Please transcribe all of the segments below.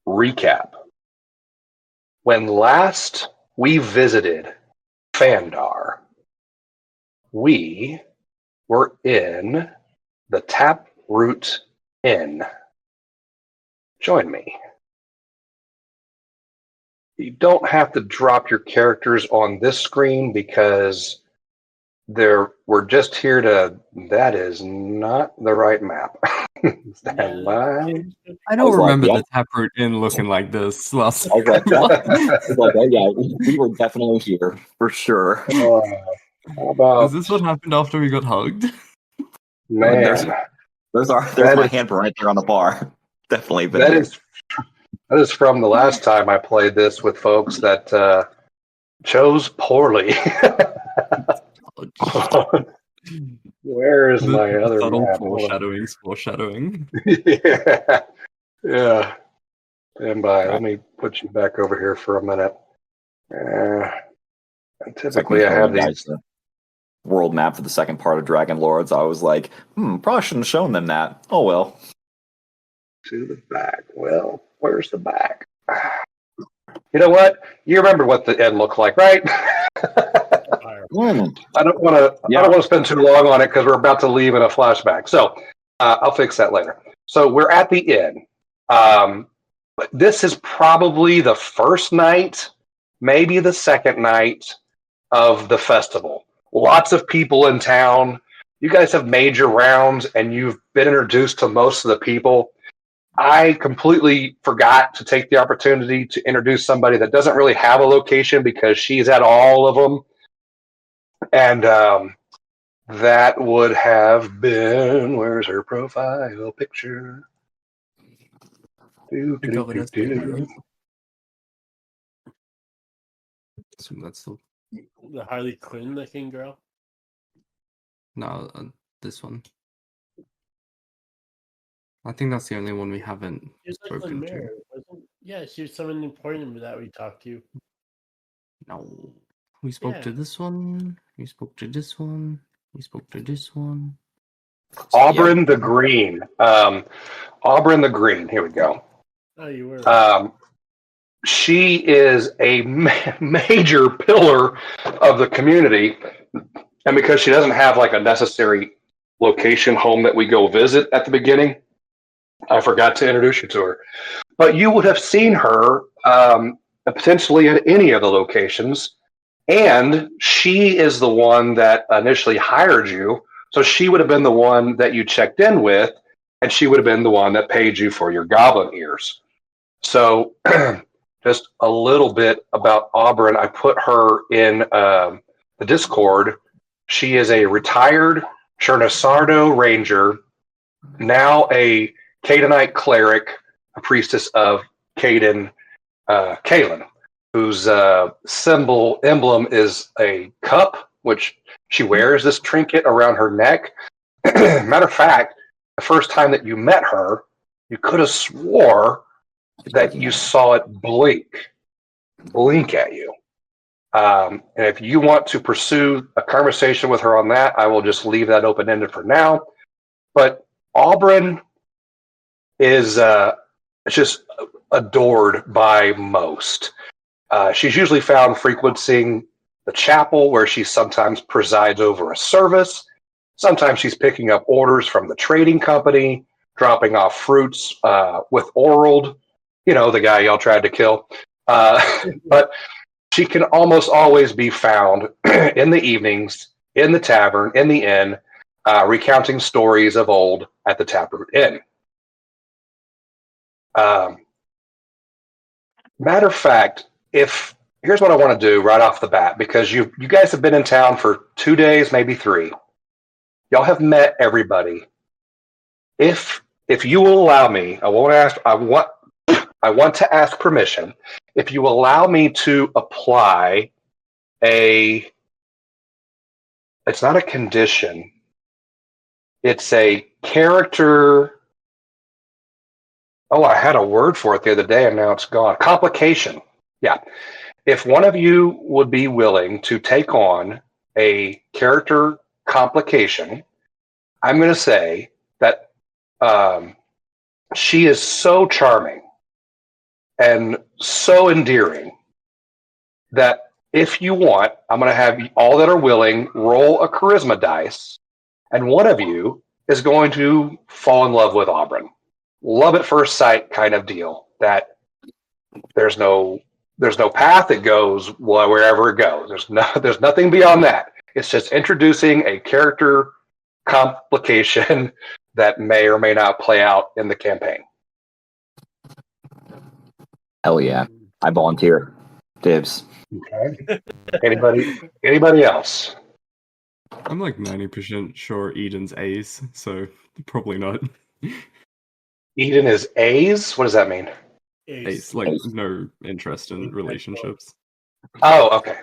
recap. When last we visited Phandar, we were in the Taproot Inn. Join me. You don't have to drop your characters on this screen because we're just here to. That is not the right map. Stand by. I don't remember the Taproot Inn looking like this last time. We were definitely here for sure. How about, is this what happened after we got hugged? Man, there's my handprint right there on the bar. Definitely been that here. That is from the last time I played this with folks that chose poorly. Where is my other map? Foreshadowing. Yeah. Stand by. Right. Let me put you back over here for a minute. Typically, I have these. The world map for the second part of Dragon Lords. I was like, probably shouldn't have shown them that. Oh well. To the back. Well, where's the back? You know what? You remember what the end looked like, right? I don't want to. I don't want to spend too long on it because we're about to leave in a flashback. So I'll fix that later. So we're at the inn. This is probably the first night, maybe the second night of the festival. Lots of people in town. You guys have made your rounds and you've been introduced to most of the people. I completely forgot to take the opportunity to introduce somebody that doesn't really have a location because she's at all of them. And that would have been, where's her profile picture? So that's the Harley Quinn looking girl. No, this one. I think that's the only one we haven't spoken to. Yeah, she was someone important that we talked to. No. We spoke to this one. We spoke to this one. We spoke to this one. Auburn the Green. Auburn the Green. Here we go. Oh, you were. She is a major pillar of the community. And because she doesn't have like a necessary location home that we go visit at the beginning, I forgot to introduce you to her. But you would have seen her potentially at any of the locations. And she is the one that initially hired you. So she would have been the one that you checked in with, and she would have been the one that paid you for your goblin ears. So just a little bit about Auburn. I put her in the Discord. She is a retired Chernasardo ranger, now a Cadenite cleric, a priestess of Caden, Kalen, whose emblem is a cup, which she wears this trinket around her neck. Matter of fact, the first time that you met her, you could have swore that you saw it blink at you. And if you want to pursue a conversation with her on that, I will just leave that open-ended for now. But Auburn is just adored by most. She's usually found frequenting the chapel, where she sometimes presides over a service. Sometimes she's picking up orders from the trading company, dropping off fruits with Orald, the guy y'all tried to kill. But she can almost always be found in the evenings, in the tavern, in the inn, recounting stories of old at the Taproot Inn. Matter of fact, here's what I want to do right off the bat, because you guys have been in town for 2 days, maybe 3. Y'all have met everybody. If you will allow me, I want to ask permission. If you allow me to apply it's not a condition. It's a character. Oh, I had a word for it the other day and now it's gone. Complication. Yeah. If one of you would be willing to take on a character complication, I'm going to say that she is so charming and so endearing that if you want, I'm going to have all that are willing roll a charisma dice, and one of you is going to fall in love with Auburn. Love at first sight kind of deal. That there's no path. It goes wherever it goes. There's nothing beyond that. It's just introducing a character complication that may or may not play out in the campaign. Hell yeah. I volunteer. Dibs. Okay. Anybody else? I'm like 90% sure Eden's Ace, so probably not. Eden is A's? What does that mean? Ace, like no interest in relationships. Oh, okay.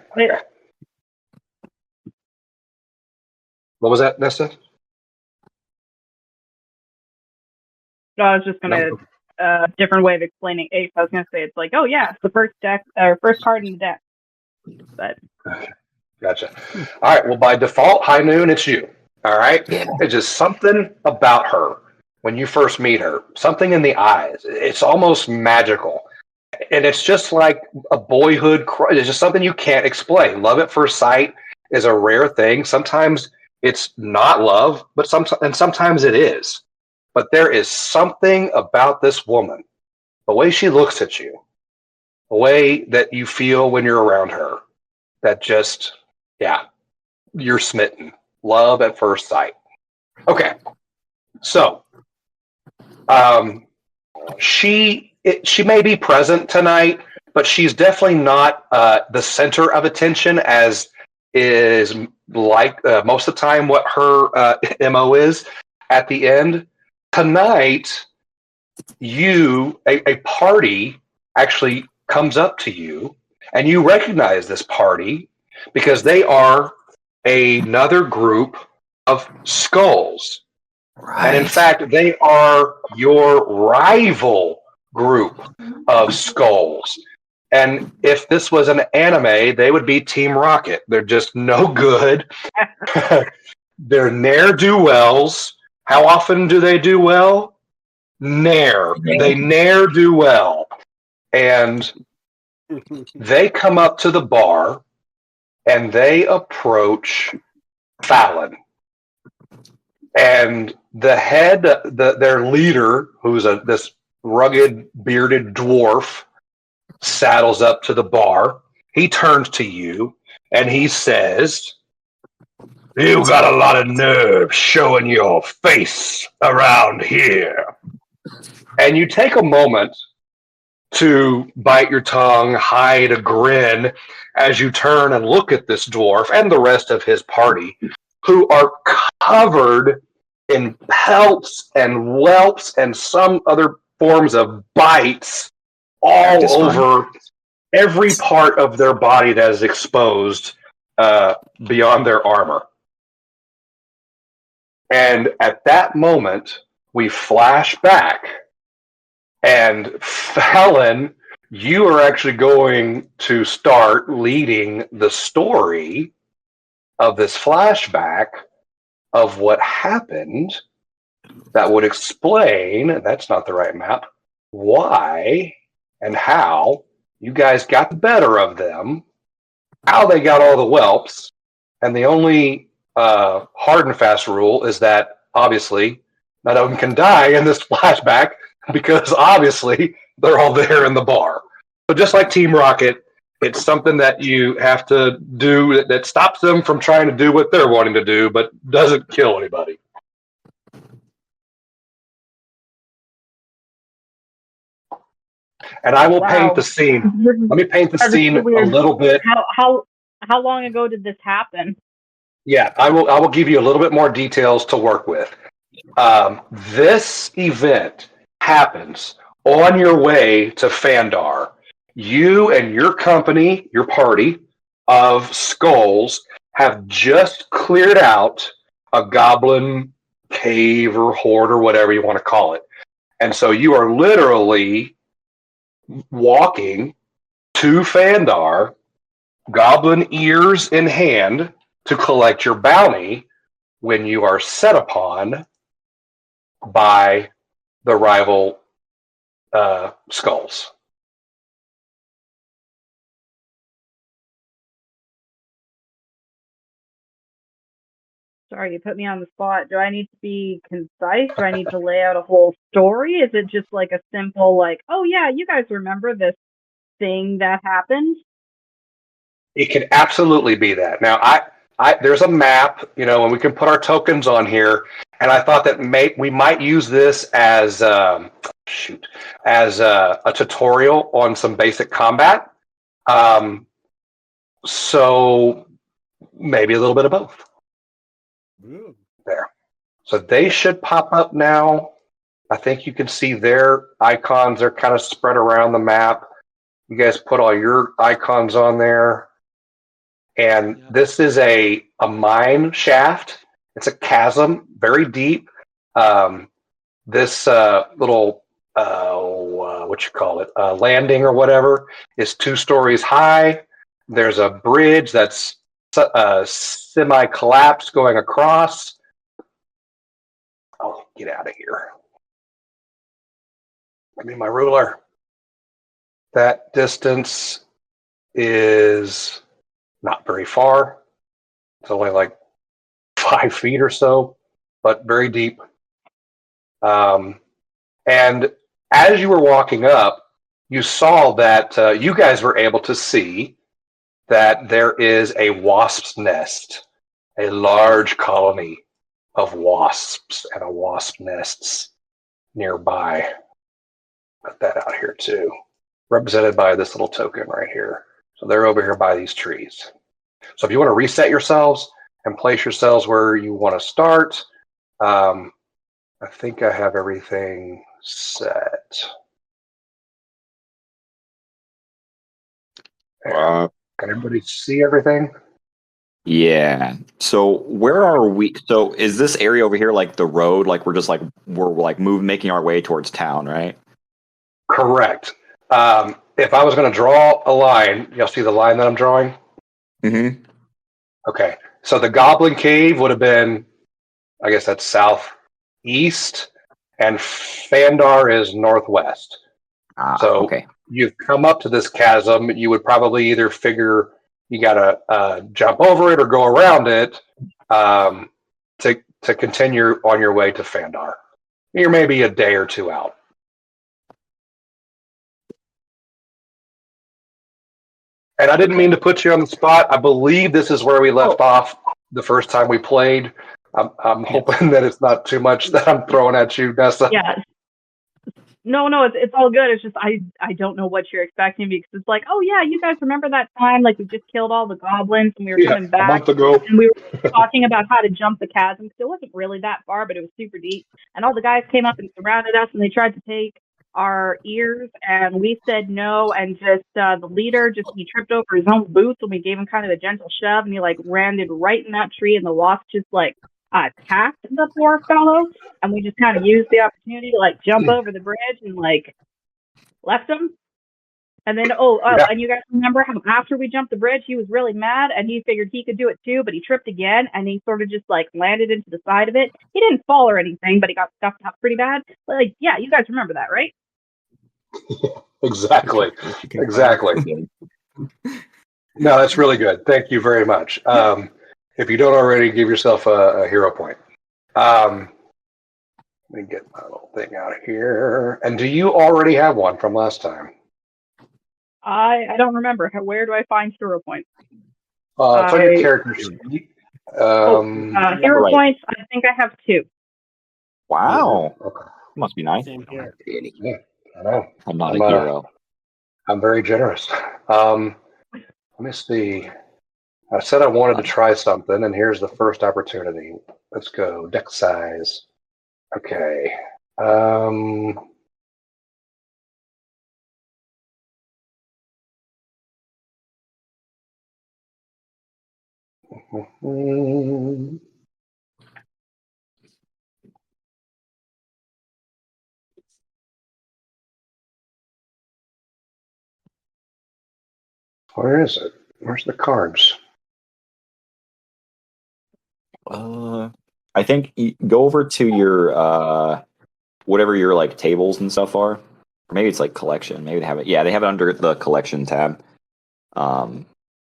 What was that, Nesta? I was just gonna different way of explaining ace. I was gonna say it's like, oh yeah, it's the first deck or first card in the deck. But Gotcha. All right. Well, by default, High Noon, it's you. All right. It's just something about her when you first meet her. Something in the eyes. It's almost magical, and it's just like a boyhood crush. It's just something you can't explain. Love at first sight is a rare thing. Sometimes it's not love, but sometimes it is. But there is something about this woman, the way she looks at you, the way that you feel when you're around her, that just, yeah, you're smitten. Love at first sight. Okay. So, she may be present tonight, but she's definitely not the center of attention, as is like most of the time what her MO is at the end. Tonight, a party actually comes up to you, and you recognize this party because they are another group of skulls. Right. And in fact, they are your rival group of skulls. And if this was an anime, they would be Team Rocket. They're just no good. They're ne'er-do-wells. How often do they do well? Ne'er. They ne'er do well. And they come up to the bar and they approach Fallon. And the head, their leader, who's this rugged, bearded dwarf, saddles up to the bar. He turns to you and he says, "You got a lot of nerve showing your face around here." And you take a moment to bite your tongue, hide a grin as you turn and look at this dwarf and the rest of his party, who are covered in pelts and whelps and some other forms of bites all over every part of their body that is exposed beyond their armor. And at that moment, we flash back, and Fallon, you are actually going to start leading the story of this flashback of what happened that would explain, that's not the right map, why and how you guys got the better of them, how they got all the whelps, and the only hard and fast rule is that obviously none of them can die in this flashback because obviously they're all there in the bar. So just like Team Rocket, it's something that you have to do that stops them from trying to do what they're wanting to do, but doesn't kill anybody. And I will paint the scene. Let me paint the scene a little bit. How long ago did this happen? Yeah, I will give you a little bit more details to work with. This event happens on your way to Phandar. You and your company, your party of skulls, have just cleared out a goblin cave or horde or whatever you want to call it. And so you are literally walking to Phandar, goblin ears in hand, to collect your bounty when you are set upon by the rival skulls. Sorry, you put me on the spot. Do I need to be concise? Do I need to lay out a whole story? Is it just like a simple, like, oh yeah, you guys remember this thing that happened? It could absolutely be that. Now, there's a map, and we can put our tokens on here. And I thought that we might use this as a tutorial on some basic combat. So maybe a little bit of both. Ooh. There. So they should pop up now. I think you can see their icons. They're kind of spread around the map. You guys put all your icons on there. And this is a mine shaft. It's a chasm, very deep. This little, landing or whatever is 2 stories high. There's a bridge that's semi-collapsed going across. Oh, get out of here. Give me my ruler. That distance is not very far. It's only like 5 feet or so, but very deep. And as you were walking up, you saw that you guys were able to see that there is a wasp's nest, a large colony of wasps and wasp nests nearby. Put that out here too, represented by this little token right here. So they're over here by these trees. So if you want to reset yourselves and place yourselves where you want to start, I think I have everything set. Can everybody see everything? Yeah. So where are we? So is this area over here like the road? Like we're making our way towards town, right? Correct. If I was going to draw a line, you'll see the line that I'm drawing? Mm-hmm. Okay. So the Goblin Cave would have been, I guess that's southeast, and Phandar is northwest. So okay. You've come up to this chasm. You would probably either figure you got to jump over it or go around it to continue on your way to Phandar. You're maybe a day or 2 out. And I didn't mean to put you on the spot. I believe this is where we left off the first time we played. I'm hoping that it's not too much that I'm throwing at you, Nessa. Yeah. No, it's all good. It's just I don't know what you're expecting because it's like, oh yeah, you guys remember that time like we just killed all the goblins and we were coming back a month ago. and we were talking about how to jump the chasm because it wasn't really that far, but it was super deep. And all the guys came up and surrounded us and they tried to take our ears and we said no, and just the leader he tripped over his own boots and we gave him kind of a gentle shove and he like landed right in that tree and the wasp just like attacked the poor fellow, and we just kind of used the opportunity to like jump over the bridge and like left him. And then and you guys remember how after we jumped the bridge he was really mad and he figured he could do it too, but he tripped again and he sort of just like landed into the side of it. He didn't fall or anything, but he got scuffed up pretty bad. But like, yeah, you guys remember that, right? Exactly. No, that's really good. Thank you very much. If you don't already, give yourself a hero point. Let me get my little thing out here. And do you already have one from last time? I don't remember. Where do I find hero points? It's on your character sheet. Hero points, I think I have 2. Wow. Okay. Must be nice. Same here. Yeah, I know. I'm not a hero. I'm very generous. Let me see. I said I wanted to try something, and here's the first opportunity. Let's go. Deck size. Okay. Where is it? Where's the cards? I think go over to your whatever your like tables and stuff are. Or maybe it's like collection. Maybe they have it. Yeah, they have it under the collection tab. And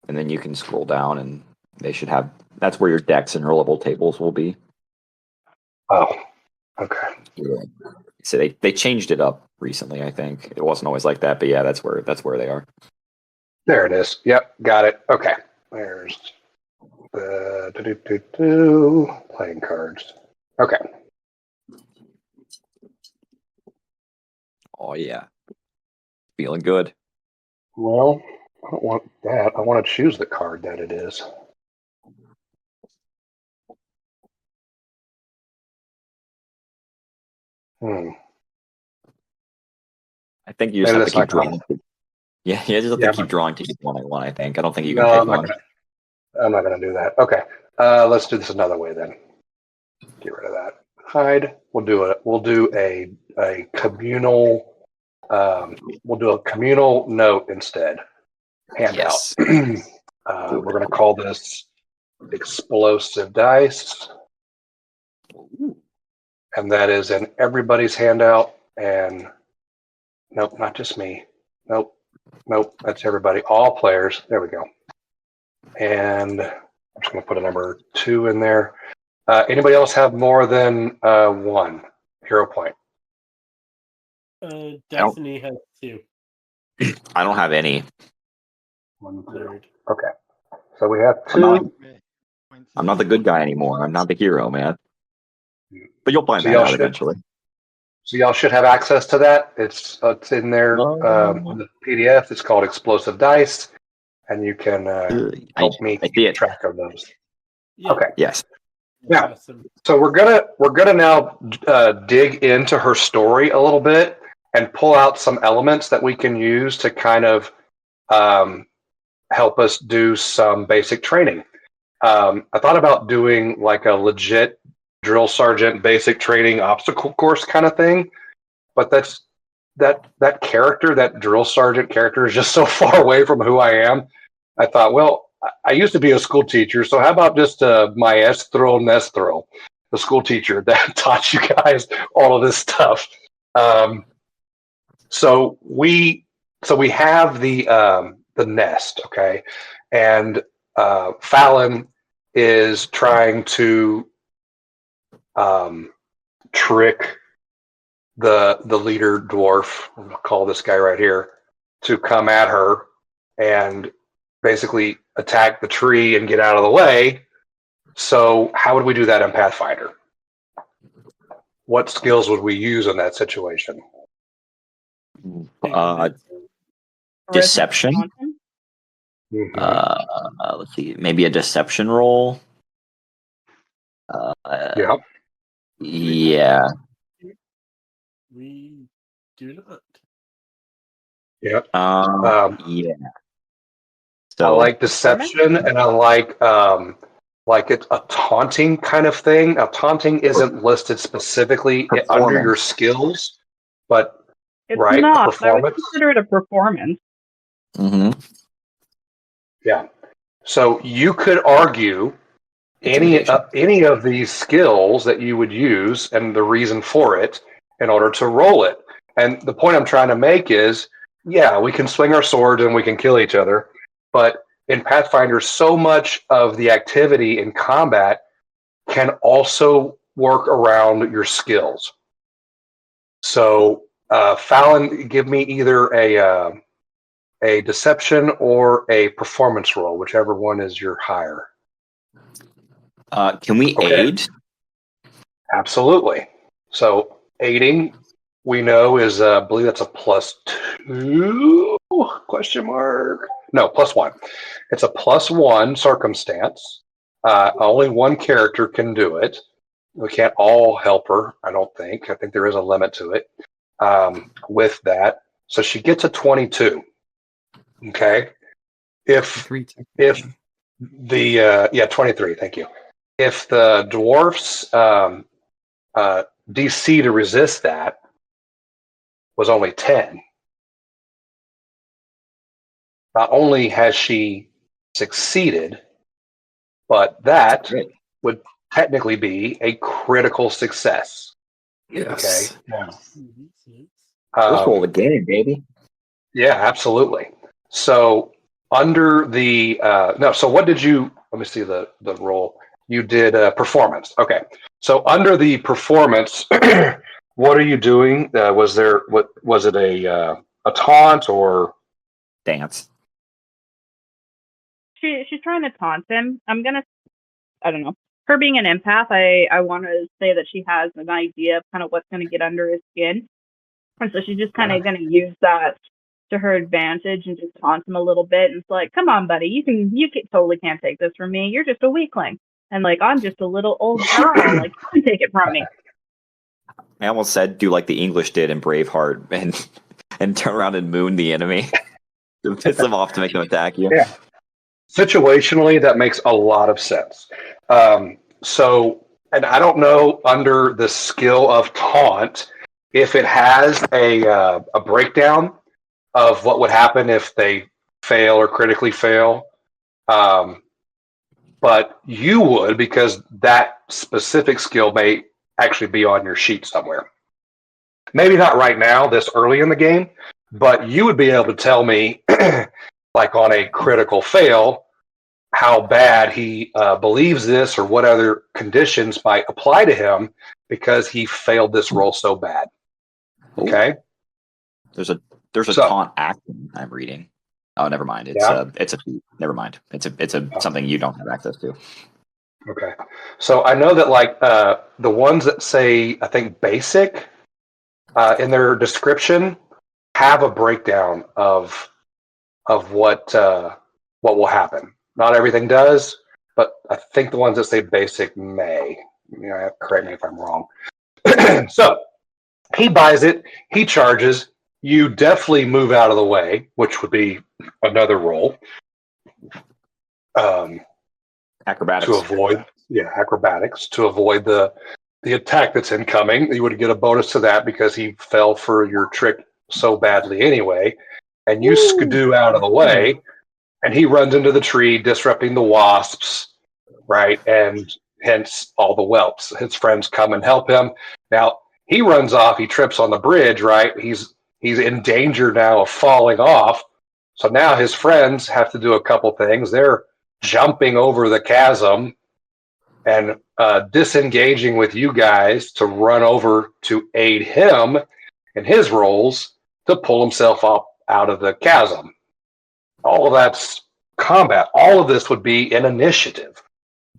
then you can scroll down and They should have. That's where your decks and rollable tables will be. Oh, okay. Yeah. So they changed it up recently. I think it wasn't always like that, but yeah, that's where they are. There it is. Yep, got it. Okay. There's the playing cards. Okay. Oh yeah, feeling good. Well, I don't want that. I want to choose the card that it is. I think you just Maybe have to that's not keep drawing. Yeah, you just have Yeah, to keep drawing to each one I want. I think. I don't think you can No, pick one. I'm not gonna do that. Okay. Let's do this another way then. Get rid of that. Hide. We'll do it. We'll do a communal. We'll do a communal note instead. Handout. Yes. We're gonna call this explosive dice, and that is in everybody's handout. And nope, not just me. Nope, that's everybody. All players. There we go. And I'm just gonna put a number 2 in there. Anybody else have more than 1 hero point? Destiny has 2. I don't have any. 1, 2. Nerd. Okay. So we have 2. I'm not the good guy anymore. I'm not the hero, man. But you'll find So that y'all out should- eventually. So y'all should have access to that. It's in there Oh. on the PDF. It's called Explosive Dice, and you can help me I see keep it. track of those. Yeah. Okay. Yes. Yeah. Awesome. So we're gonna now dig into her story a little bit and pull out some elements that we can use to kind of help us do some basic training. I thought about doing like a legit drill sergeant basic training obstacle course kind of thing, but that character, that drill sergeant character, is just so far away from who I am. I thought, well, I used to be a school teacher, so how about just maestro Nestro, the school teacher that taught you guys all of this stuff. So we have the nest, okay, and Fallon is trying to trick the leader dwarf, I'm gonna call this guy right here, to come at her and basically attack the tree and get out of the way. So how would we do that in Pathfinder? What skills would we use in that situation? Deception. Charisma. Let's see. Maybe a deception roll. Yeah. Yeah. We do not. Yeah. Yeah. I So like deception, and I like it's a taunting kind of thing. Now, taunting isn't listed specifically under your skills, but It's right, not. I would performance. consider it a performance. Yeah. So you could argue any of these skills that you would use and the reason for it in order to roll it. And the point I'm trying to make is, yeah, we can swing our swords and we can kill each other, but in Pathfinder, so much of the activity in combat can also work around your skills. So, Fallon, give me either a deception or a performance roll, whichever one is your higher. Can we aid? Absolutely. So aiding, we know is, I believe that's a +2 question mark. No, +1. It's a +1 circumstance. Only one character can do it. We can't all help her, I don't think. I think there is a limit to it with that. So she gets a 22. Okay. If the 23, thank you. If the dwarf's DC to resist that was only 10, not only has she succeeded, but that would technically be a critical success. Yes. Okay. First roll of the game, baby. Yeah, absolutely. So under the so what did you? let me see the roll. You did performance. Okay. So under the performance, what are you doing? Was it a taunt or Dance. She's trying to taunt him. I don't know. Her being an empath, I want to say that she has an idea of kind of what's going to get under his skin. And so she's just kind of going to use that to her advantage and just taunt him a little bit. And it's like, come on, buddy, totally can't take this from me. You're just a weakling. And like, I'm just a little old girl. Like, you can take it from me. I almost said do like the English did in Braveheart and turn around and moon the enemy to piss them off to make them attack you. Yeah. Situationally, that makes a lot of sense. So, and I don't know under the skill of taunt if it has a breakdown of what would happen if they fail or critically fail. But you would, because that specific skill may actually be on your sheet somewhere. Maybe not right now, this early in the game, but you would be able to tell me, like on a critical fail, how bad he believes this or what other conditions might apply to him because he failed this roll so bad. Okay. There's a taunt action I'm reading. Oh, never mind. Never mind. It's something you don't have access to. Okay. So I know that like the ones that say, I think basic in their description have a breakdown of what will happen. Not everything does, but I think the ones that say basic may. Correct me if I'm wrong. So he buys it. He charges. You definitely move out of the way, which would be another roll. Acrobatics. Acrobatics to avoid the attack that's incoming. You would get a bonus to that because he fell for your trick so badly anyway. And you skidoo out of the way, and he runs into the tree, disrupting the wasps, right? And hence all the whelps. His friends come and help him. Now, he runs off. He trips on the bridge, right? He's in danger now of falling off. So now his friends have to do a couple things. They're jumping over the chasm and disengaging with you guys to run over to aid him in his rolls to pull himself up out of the chasm. All of that's combat. All of this would be an initiative,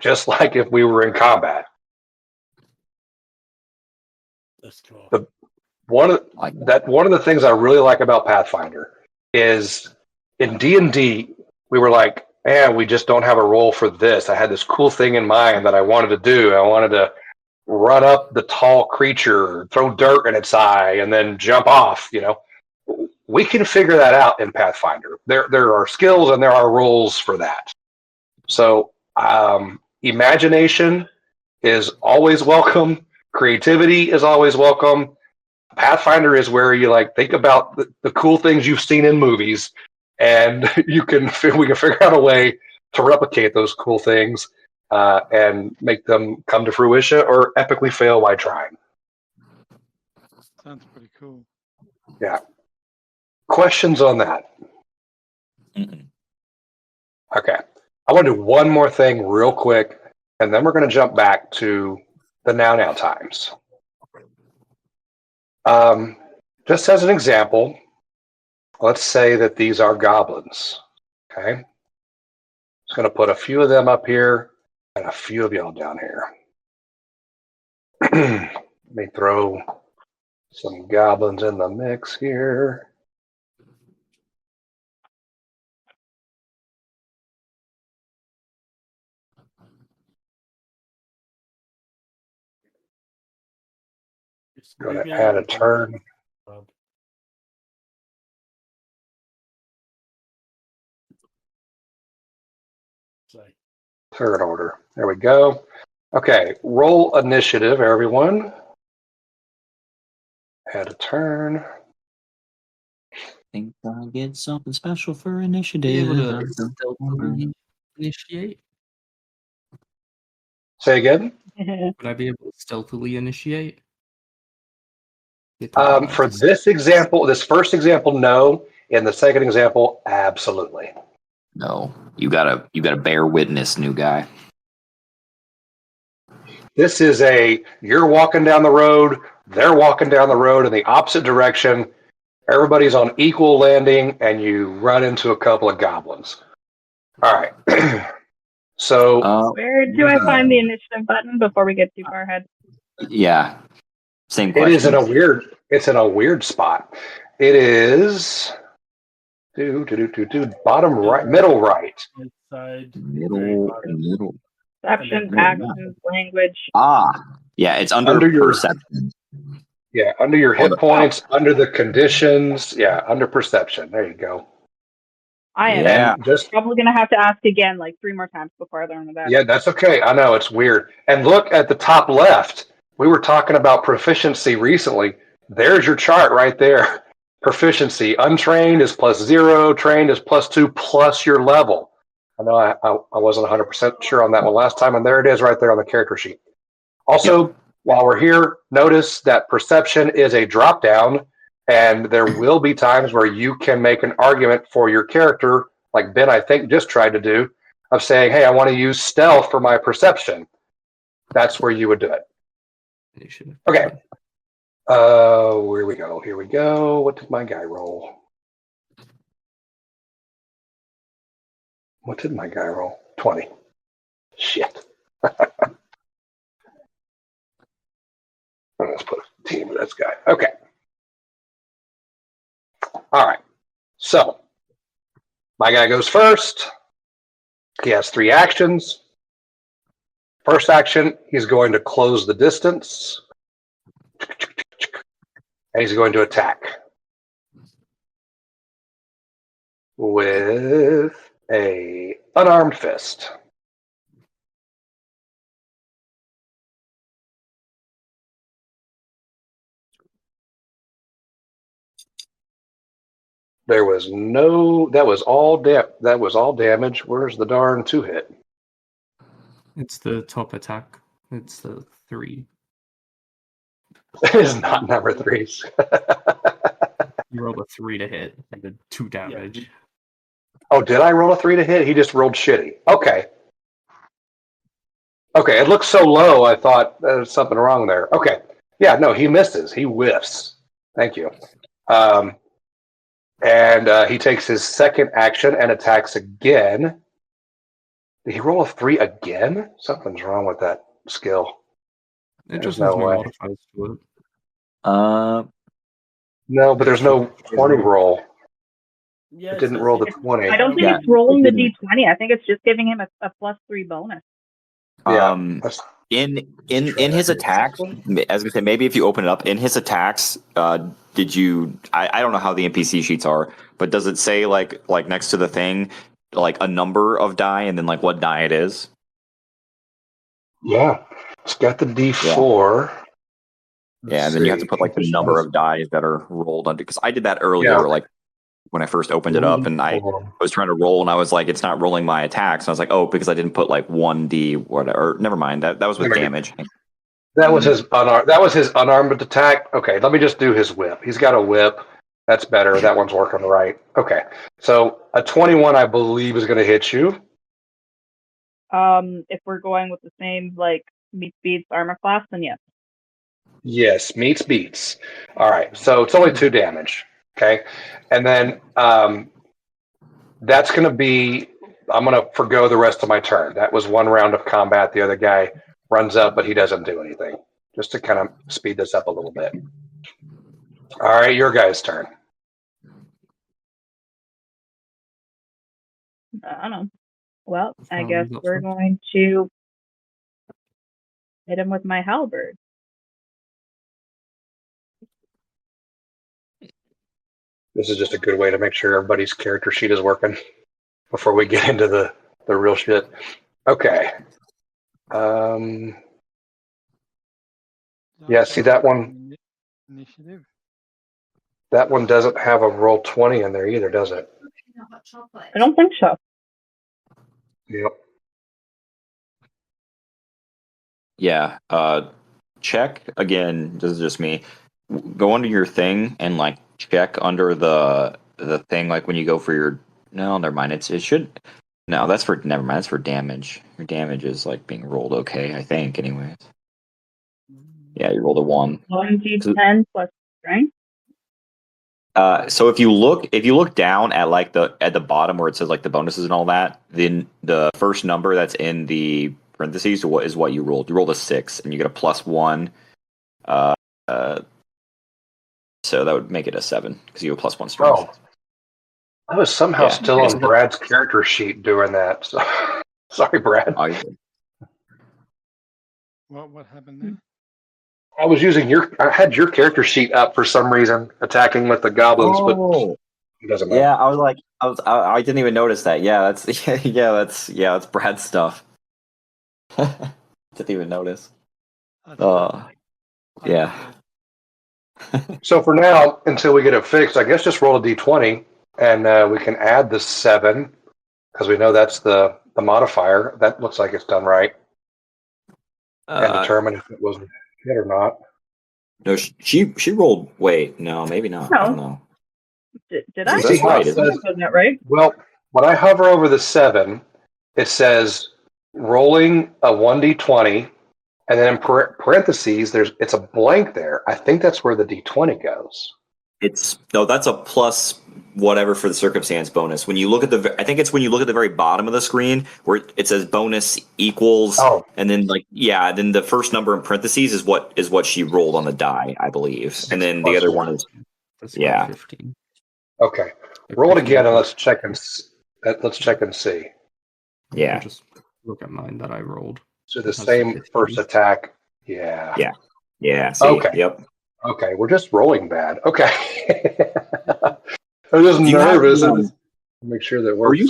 just like if we were in combat. That's cool. One of the things I really like about Pathfinder is in D&D, we were like, man, we just don't have a role for this. I had this cool thing in mind that I wanted to do. I wanted to run up the tall creature, throw dirt in its eye, and then jump off. We can figure that out in Pathfinder. There are skills and there are roles for that. So imagination is always welcome. Creativity is always welcome. Pathfinder is where you think about the cool things you've seen in movies, and we can figure out a way to replicate those cool things and make them come to fruition or epically fail while trying. Sounds pretty cool. Yeah. Questions on that? Mm-mm. Okay. I want to do one more thing real quick, and then we're going to jump back to the now times. Just as an example, let's say that these are goblins. Okay. Just going to put a few of them up here and a few of y'all down here. Let me throw some goblins in the mix here. Going to add a turn. Third order. There we go. Okay, roll initiative, everyone. Add a turn. Think I'll get something special for Be initiative. able to stealthily initiate? Say again? Would I be able to stealthily initiate? For this example, this first example, no. In the second example, absolutely. No, you gotta bear witness, new guy. This is you're walking down the road, they're walking down the road in the opposite direction. Everybody's on equal landing, and you run into a couple of goblins. All right. So Where do I find the initiative button before we get too far ahead? Yeah, same it question. is it's in a weird spot. It is bottom right, middle right. Inside. middle. Perception, Yeah. actions, language. Yeah, it's under Under your- perception. Yeah, under your On hit the- points, under the conditions. Yeah, under perception. There you go. I am Yeah. And just probably going to have to ask again like 3 more times before I learn that. yeah, that's okay. I know it's weird. And look at the top left. We were talking about proficiency recently. There's your chart right there. Proficiency. Untrained is +0. Trained is +2 plus your level. I know I wasn't 100% sure on that one last time, and there it is right there on the character sheet. Also, while we're here, notice that perception is a drop down, and there will be times where you can make an argument for your character, like Ben, I think, just tried to do, of saying, hey, I want to use stealth for my perception. That's where you would do it. Initiative. Okay. Here we go. What did my guy roll? 20. Shit. Let's put a team of this guy. Okay. All right. So, my guy goes first. He has 3 actions. First action, he's going to close the distance. And he's going to attack with a unarmed fist. That was all damage. Where's the darn 2-hit? It's the top attack. It's the 3. It is not number 3s. You rolled a 3 to hit and did 2 damage. Oh, did I roll a 3 to hit? He just rolled shitty. Okay, it looks so low, I thought there's something wrong there. Okay. Yeah, no, he misses. He whiffs. Thank you. And he takes his second action and attacks again. Did he roll a 3 again? Something's wrong with that skill. It There's just no has no way. modifiers to it. No, but there's no 20 roll. Yeah, It didn't roll the 20. I don't think Yeah, it's rolling the it didn't. d20. I think it's just giving him a +3 bonus. Yeah. In his attacks, as we said, maybe if you open it up in his attacks, did you? I don't know how the NPC sheets are, but does it say like next to the thing, like a number of die and then like what die it is? Yeah. It's got the D4. Yeah, and then you have to put like the number of dies that are rolled under. Because I did that earlier, Yeah. like when I first opened it up, and I was trying to roll, and I was like, it's not rolling my attacks. And I was like, oh, because I didn't put like 1D whatever. Or, never mind. That was with damage. That was his unarmed attack. Okay, let me just do his whip. He's got a whip. That's better. That one's working right. Okay. So a 21, I believe, is going to hit you. If we're going with the same like meets beats armor class, then yes. Yes, meets beats. All right. So it's only 2 damage. Okay. And then that's going to be, I'm going to forgo the rest of my turn. That was 1 round of combat. The other guy runs up, but he doesn't do anything. Just to kind of speed this up a little bit. All right, your guy's turn. I don't know. Well, I Oh, guess you got we're first. going to hit him with my halberd. This is just a good way to make sure everybody's character sheet is working before we get into the real shit. Okay. Yeah, see that one? Initiative. That one doesn't have a roll 20 in there either, does it? I don't think so. Yep. Yeah. Check again. This is just me. Go under your thing and like check under the thing, like when you go for your No, never mind. It should. No, that's for never mind. That's for damage. Your damage is like being rolled okay, I think. Anyways. Yeah, you rolled a 1. 1d10 plus strength. So if you look down at like at the bottom where it says like the bonuses and all that, then the first number that's in the parentheses is what you rolled. You rolled a 6, and you get a +1. So that would make it a 7 because you have a +1 strength. Oh, I was somehow Yeah. still on Brad's character sheet doing that. So, sorry, Brad. Oh, What happened there? I was using I had your character sheet up for some reason, attacking with the goblins, but it doesn't matter. Yeah, I was like, I didn't even notice that. Yeah, that's Brad's stuff. Didn't even notice. Yeah. So for now, until we get it fixed, I guess just roll a d20, and we can add the 7 because we know that's the modifier. That looks like it's done right, and determine if it was a hit or not. No, she rolled. Wait, no, maybe not. I don't know. Did I? See how it isn't says? Wasn't that right? Well, when I hover over the 7, it says rolling a 1d20, and then in parentheses, it's a blank there. I think that's where the d20 goes. That's a plus whatever for the circumstance bonus. When you look at I think it's when you look at the very bottom of the screen where it says bonus equals, and then then the first number in parentheses is what she rolled on the die, I believe, and then the other one is 15. Okay, roll it again and let's check and see. Yeah, Just look at mine that I rolled. So the same first attack. Yeah. See, okay. Yep. Okay, we're just rolling bad. Okay. I'm just nervous. Make sure that works.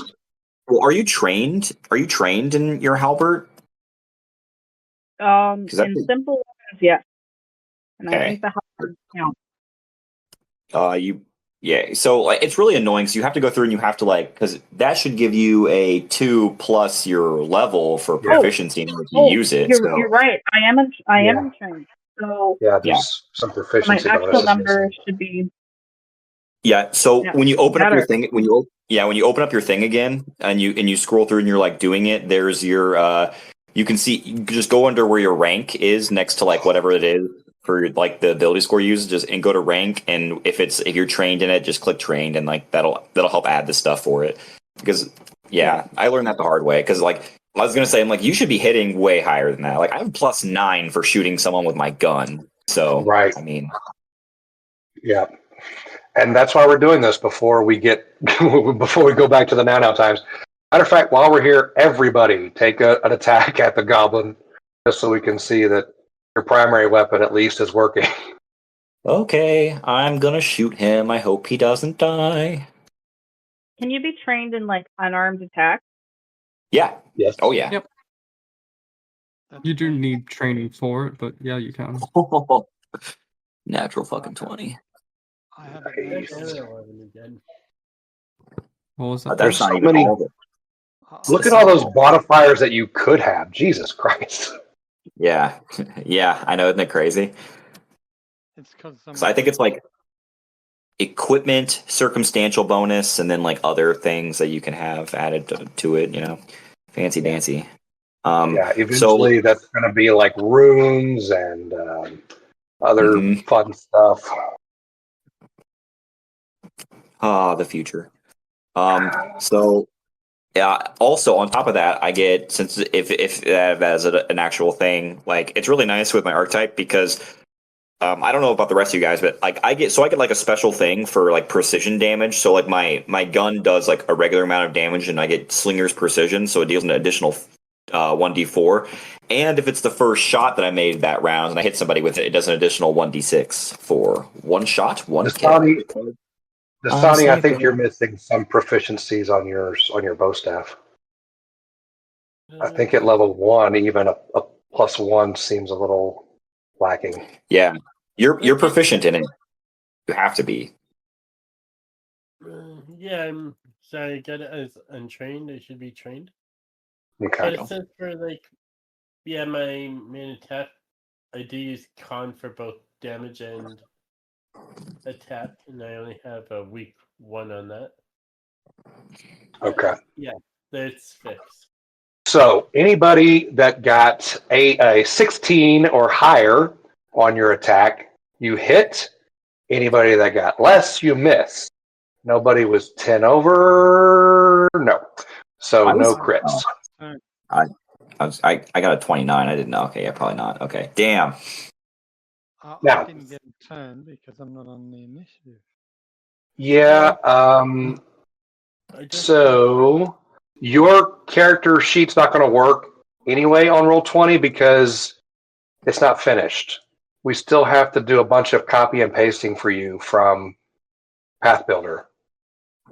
Are you trained? Are you trained in your halberd? In simple weapons, yes. And Okay. I think the halberd counts. So it's really annoying because you have to go through and you have to because that should give you a 2 plus your level for proficiency if you use it. You're right. I am trained. So just some proficiency my actual bonuses. number should be. Yeah. So when you open up your thing, when you open up your thing again and you scroll through and you're doing it, there's your you can just go under where your rank is next to whatever it is for the ability score you use, and go to rank, and if you're trained in it, just click trained, and that'll help add the stuff for it. Because I learned that the hard way. Because I was gonna say, you should be hitting way higher than that. I have +9 for shooting someone with my gun. So right. I mean, yeah, and that's why we're doing this before we go back to the now times. Matter of fact, while we're here, everybody take an attack at the goblin, just so we can see that your primary weapon at least is working. Okay, I'm gonna shoot him. I hope he doesn't die. Can you be trained in unarmed attack? Yeah. Yes. Oh yeah. Yep. You do need training for it, but yeah, you can. Natural fucking 20. I have Nice. again. What was that? There's That's not so even many. all of it. Look at all those modifiers that you could have. Jesus Christ. Yeah. Yeah, I know, isn't it crazy? It's because I think it's equipment, circumstantial bonus, and then other things that you can have added to it, fancy dancy. Eventually that's going to be runes and other fun stuff. The future. Also on top of that, I get, since if that is an actual thing, it's really nice with my archetype because I don't know about the rest of you guys, but I get a special thing for precision damage. So my gun does a regular amount of damage, and I get Slinger's precision, so it deals an additional 1d4. And if it's the first shot that I made that round and I hit somebody with it, it does an additional 1d6 for one shot, one kill. Dasani, I think you're missing some proficiencies on your bow staff. I think at level 1, even a +1 seems a little lacking. Yeah, you're proficient in it. You have to be. So I get it as untrained. I should be trained. Okay. But it says for my main attack, I do use con for both damage and attack, and I only have a weak 1 on that. Okay. It's fixed. So anybody that got a 16 or higher on your attack, you hit. Anybody that got less, you miss. Nobody was 10 over. No. So I was- no crits. I got a 29. I didn't know. Okay, yeah, probably not. Okay, damn. I Now- didn't get a turn because I'm not on the initiative. Yeah. I just So your character sheet's not going to work anyway on Roll20 because it's not finished. We still have to do a bunch of copy and pasting for you from Path Builder.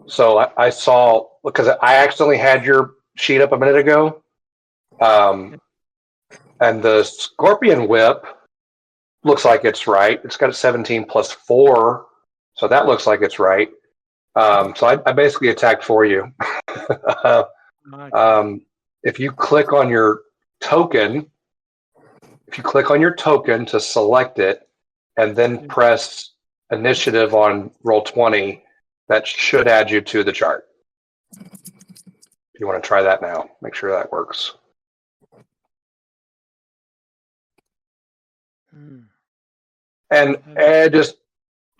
So I saw, because I accidentally had your sheet up a minute ago. And the Scorpion Whip looks like it's right. It's got a 17 plus 4. So that looks like it's right. So I basically attacked for you. Okay. If you click on your token, to select it, and then press initiative on Roll20, that should add you to the chart. If you want to try that now, make sure that works. Hmm. And just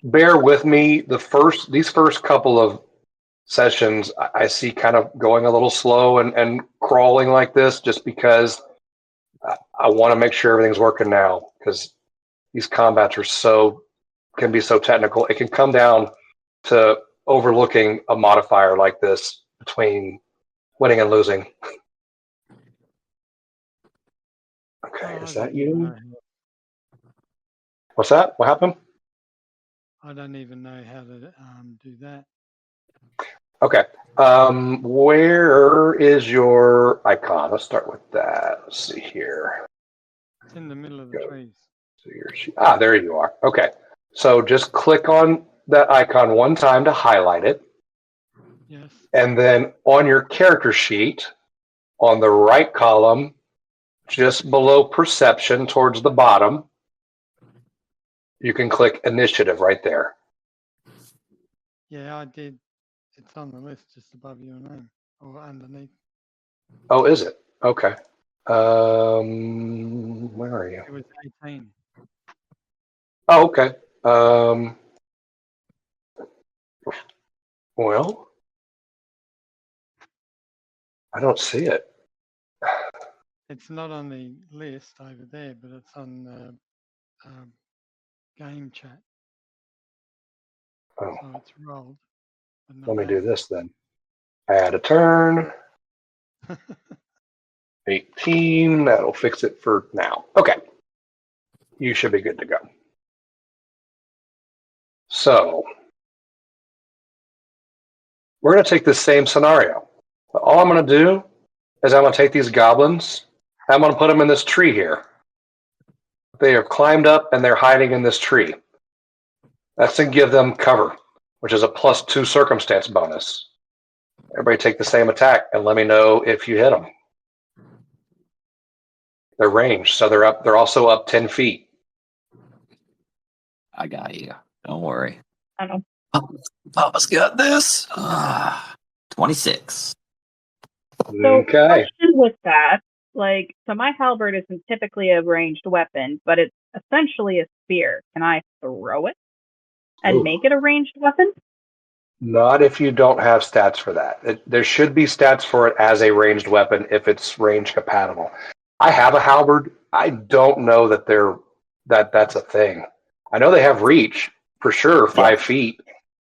bear with me. These first couple of sessions, I see kind of going a little slow and crawling like this, just because I want to make sure everything's working now, because these combats can be so technical. It can come down to overlooking a modifier like this between winning and losing. Okay, is that you? What's that? What happened? I don't even know how to do that. Okay. Where is your icon? Let's start with that. Let's see here. It's in the middle of the Go. trees. So there you are. Okay. So just click on that icon one time to highlight it. Yes. And then on your character sheet, on the right column, just below perception towards the bottom, you can click initiative right there. Yeah, I did. It's on the list just above your name or underneath. Oh, is it? Okay. Where are you? It was 18. Oh, okay. Well, I don't see it. It's not on the list over there, but it's on the game chat. Oh, So it's rolled. But not let me do added. this then. Add a turn. 18. That'll fix it for now. Okay. You should be good to go. So we're going to take this same scenario. But all I'm going to do is I'm going to take these goblins. I'm going to put them in this tree here. They are climbed up and they're hiding in this tree. That's to give them cover, which is a +2 circumstance bonus. Everybody take the same attack and let me know if you hit them. They're ranged, so they're up. They're also up 10 feet. I got you. Don't worry. I don't. Papa's got this. 26. So, Okay. question with that, like, so my halberd isn't typically a ranged weapon, but it's essentially a spear. Can I throw it and Ooh. make it a ranged weapon? Not if you don't have stats for that. There should be stats for it as a ranged weapon if it's range compatible. I have a halberd. I don't know that that's a thing. I know they have reach for sure, 5 feet,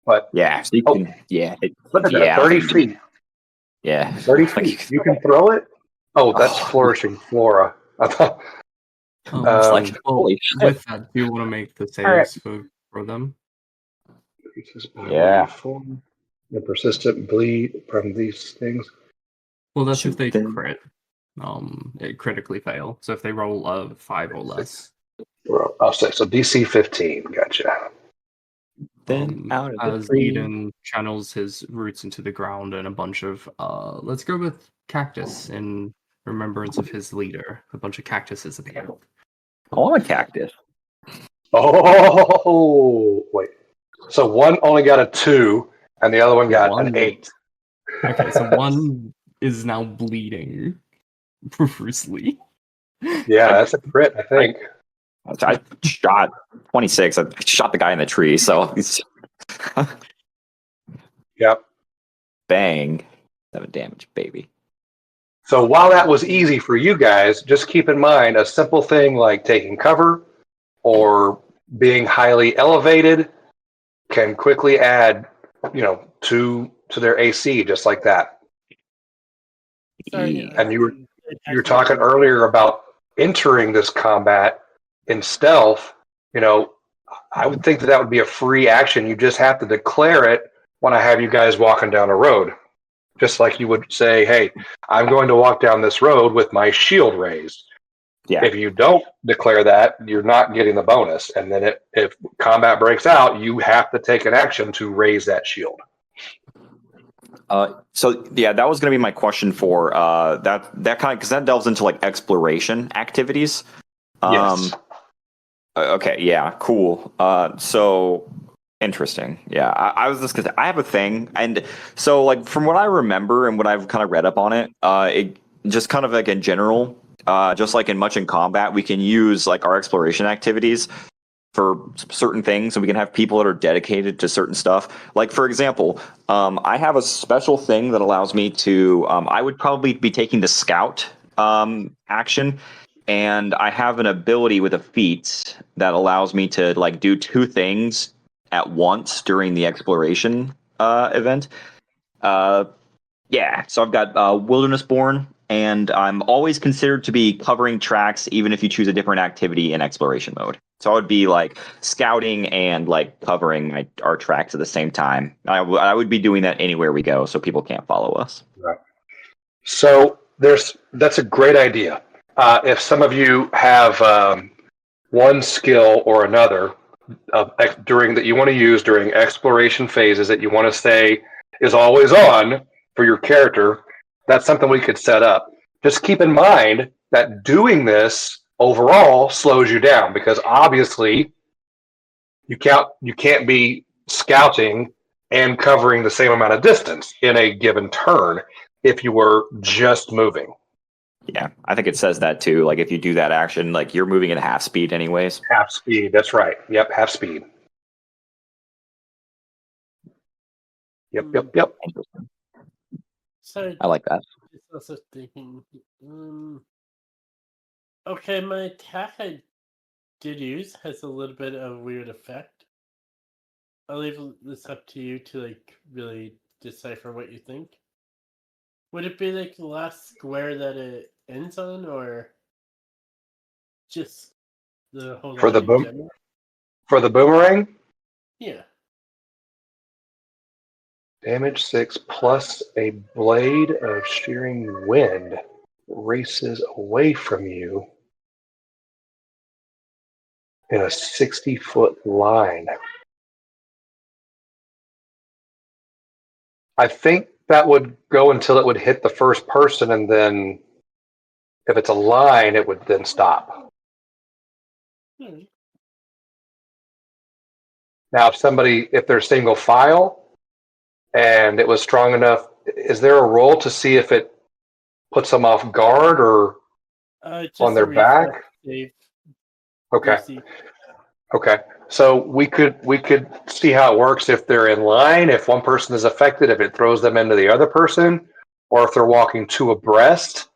but Yeah, so you Oh. can. Yeah, look at that, yeah, 30 feet. yeah. 30 feet. You can throw it? Oh, that's Oh. flourishing flora. I thought, It's like, Um, Well, holy shit. with that, do you want to make the Alright. saves for them? Yeah. The persistent bleed from these things. Well, that's Shoot if they them. crit. It critically fail. So if they roll a 5 or less. Oh, so DC 15. Gotcha. Then out of the As tree. Eden channels his roots into the ground and a bunch of let's go with cactus in remembrance of his leader. A bunch of cactuses appear. I want a cactus. Oh, wait. So one only got a 2, and the other one got an One. 8. Okay, so one is now bleeding profusely. Yeah, that's a crit, I think. I shot 26. I shot the guy in the tree. So Yep. bang, 7 damage, baby. So while that was easy for you guys, just keep in mind a simple thing like taking cover or being highly elevated can quickly add, to their AC just like that. Sorry, Yeah. And you were talking earlier about entering this combat in stealth. I would think that would be a free action. You just have to declare it when I have you guys walking down a road. Just like you would say, hey, I'm going to walk down this road with my shield raised. Yeah. If you don't declare that, you're not getting the bonus. And then if combat breaks out, you have to take an action to raise that shield. So yeah, that was going to be my question for that kind of, because that delves into like exploration activities. Yes. Okay. Yeah. Cool. So interesting. Yeah. I was just gonna say, I have a thing, and so like from what I remember and what I've kind of read up on it, it just kind of like in general, just like in Much in Combat, we can use like our exploration activities for certain things, and we can have people that are dedicated to certain stuff. Like for example, I have a special thing that allows me to. I would probably be taking the scout action, and I have an ability with a feat that allows me to like do 2 things at once during the exploration event. Yeah, so I've got Wilderness Born, and I'm always considered to be covering tracks, even if you choose a different activity in exploration mode. So I would be like scouting and like covering our tracks at the same time. I would be doing that anywhere we go, so people can't follow us. Right. So that's a great idea. If some of you have one skill or another during that you want to use during exploration phases that you want to say is always on for your character, that's something we could set up. Just keep in mind that doing this overall slows you down because obviously you can't be scouting and covering the same amount of distance in a given turn if you were just moving. Yeah, I think it says that too. Like if you do that action, like you're moving at half speed anyways. Half speed, that's right. Yep, half speed. Yep. So I like that. just also thinking, okay, my attack I did use has a little bit of a weird effect. I'll leave this up to you to like really decipher what you think. Would it be like the last square that it ends on, or just the whole For line the in boom general? for the boomerang, Yeah. damage 6 plus a blade of shearing wind races away from you in a 60-foot line. I think that would go until it would hit the first person, and then if it's a line, it would then stop. Hmm. Now, if they're single file and it was strong enough, is there a roll to see if it puts them off guard or Just on their a reflex back? save. Okay. DC. Okay. So we could see how it works if they're in line, if one person is affected, if it throws them into the other person, or if they're walking two abreast,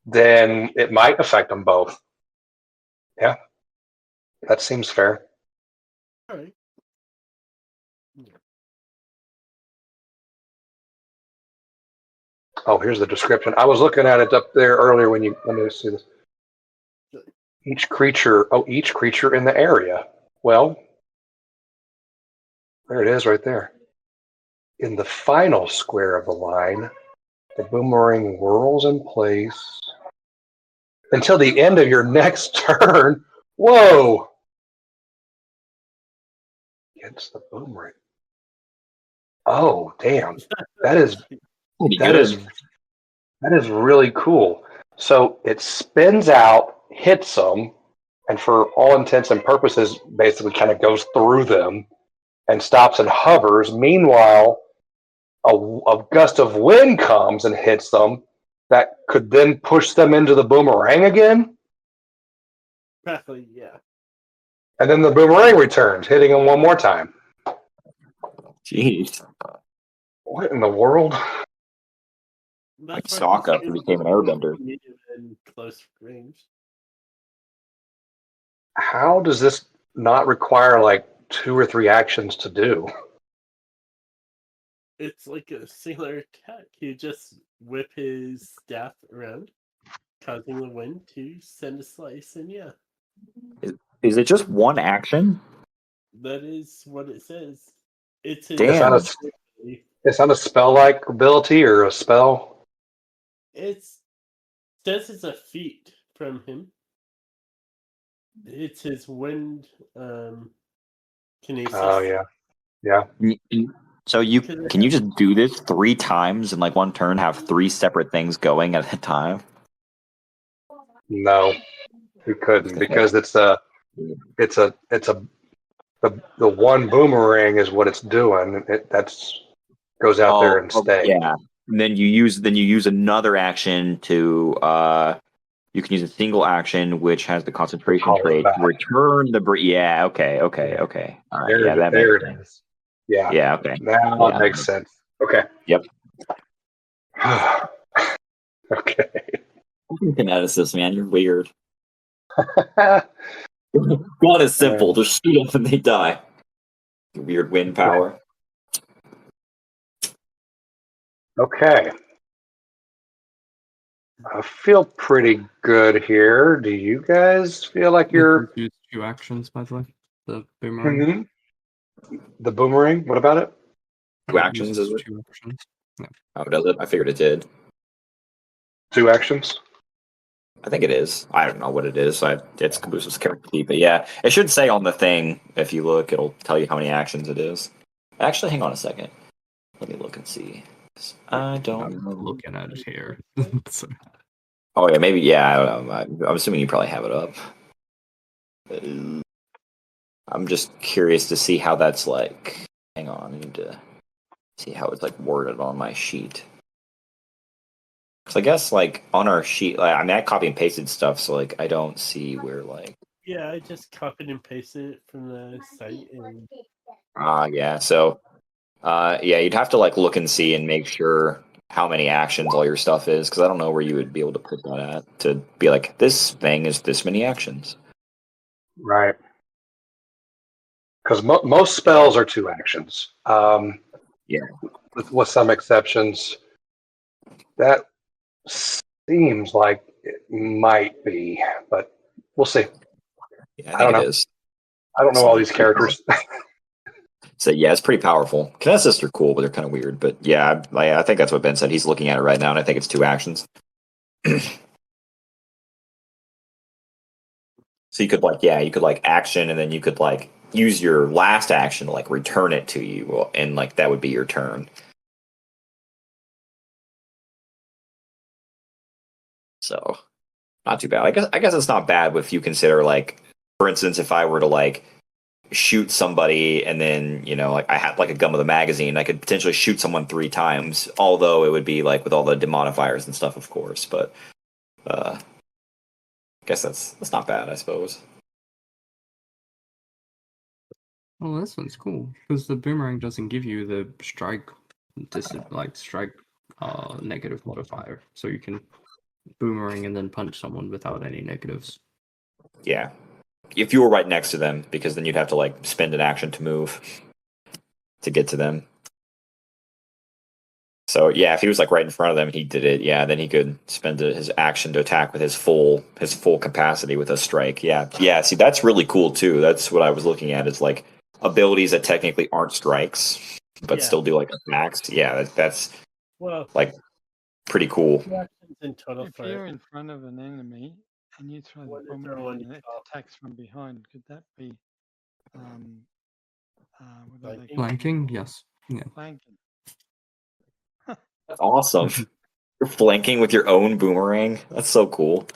then it might affect them both. Yeah. That seems fair. All right. Oh, here's the description. I was looking at it up there earlier when you let me see this. Each creature in the area. Well, there it is right there. In the final square of the line, the boomerang whirls in place until the end of your next turn. Whoa! Against the boomerang. Oh, damn. That is really cool. So it spins out, hits them, and for all intents and purposes, basically kind of goes through them and stops and hovers. Meanwhile, a gust of wind comes and hits them, that could then push them into the boomerang again, Exactly, yeah. and then the boomerang returns, hitting them one more time. Jeez. What in the world? Like That's why Sokka he's became an airbender. in close range. How does this not require like 2 or 3 actions to do? It's like a singular attack. You just whip his staff around, causing the wind to send a slice, and yeah, Is it just one action? that is what it says. It's his It's not Damn. a it's not a spell-like ability or a spell. It's says it's a feat from him. It's his wind kinesis. Oh yeah. So can you just do this 3 times in like one turn? Have 3 separate things going at a time? No, you couldn't because the one boomerang is what it's doing. That's goes out there and stays. Yeah. And then you use another action to you can use a single action which has the concentration Call it trait back. to return the yeah, okay. All right, yeah, that There makes it sense. is. Yeah. Yeah, okay. Now Yeah. it makes sense. Okay. Yep. Okay. Kineticist, man, you're weird. God is simple. Just shoot them and they die. Weird wind power. Okay. I feel pretty good here. Do you guys feel like you're Use 2 actions, by the way. The boomerang. the boomerang? What about it? 2 actions, Uses is it? 2 actions. Oh, does it? I figured it did. 2 actions? I think it is. I don't know what it is. It's Cabooses' character key, but yeah, it should say on the thing. If you look, it'll tell you how many actions it is. Actually, hang on a second. Let me look and see. I don't I'm know. looking at it here. So, Oh yeah, maybe. Yeah, I don't know. I'm assuming you probably have it up. I'm just curious to see how that's like. Hang on, I need to see how it's like worded on my sheet. Because I guess like on our sheet, like, I mean, I copy and pasted stuff, so like I don't see where like. Yeah, I just copied and pasted it from the site, and Yeah. So, yeah, you'd have to like look and see and make sure how many actions all your stuff is, because I don't know where you would be able to put that at to be like this thing is this many actions. Right. Because most spells are 2 actions. Yeah. With some exceptions. That seems like it might be, but we'll see. Yeah, I don't know. I don't know all these characters. So yeah, it's pretty powerful. Kineticists are cool, but they're kind of weird. But yeah, I think that's what Ben said. He's looking at it right now, and I think it's 2 actions. So you could like action, and then you could like use your last action to like return it to you, and like that would be your turn. So not too bad. I guess it's not bad if you consider like, for instance, if I were to like shoot somebody and then like I had like a gun with a magazine, I could potentially shoot someone 3 times, although it would be like with all the demodifiers and stuff, of course. But I guess that's not bad, I suppose. well, this one's cool because the boomerang doesn't give you the strike, negative modifier, so you can boomerang and then punch someone without any negatives. Yeah, if you were right next to them, because then you'd have to like spend an action to move to get to them. So yeah, if he was like right in front of them, he did it. Yeah, then he could spend his action to attack with his full capacity with a strike. Yeah. See, that's really cool too. That's what I was looking at. Is like abilities that technically aren't strikes, but still do like attacks. Yeah, that's like pretty cool. 2 actions in total If for you're in front of an enemy and you throw the What is there boomerang one and it top? attacks from behind, could that be what are they Flanking? called? Flanking, yes. Yeah. Flanking. That's awesome. You're flanking with your own boomerang. That's so cool.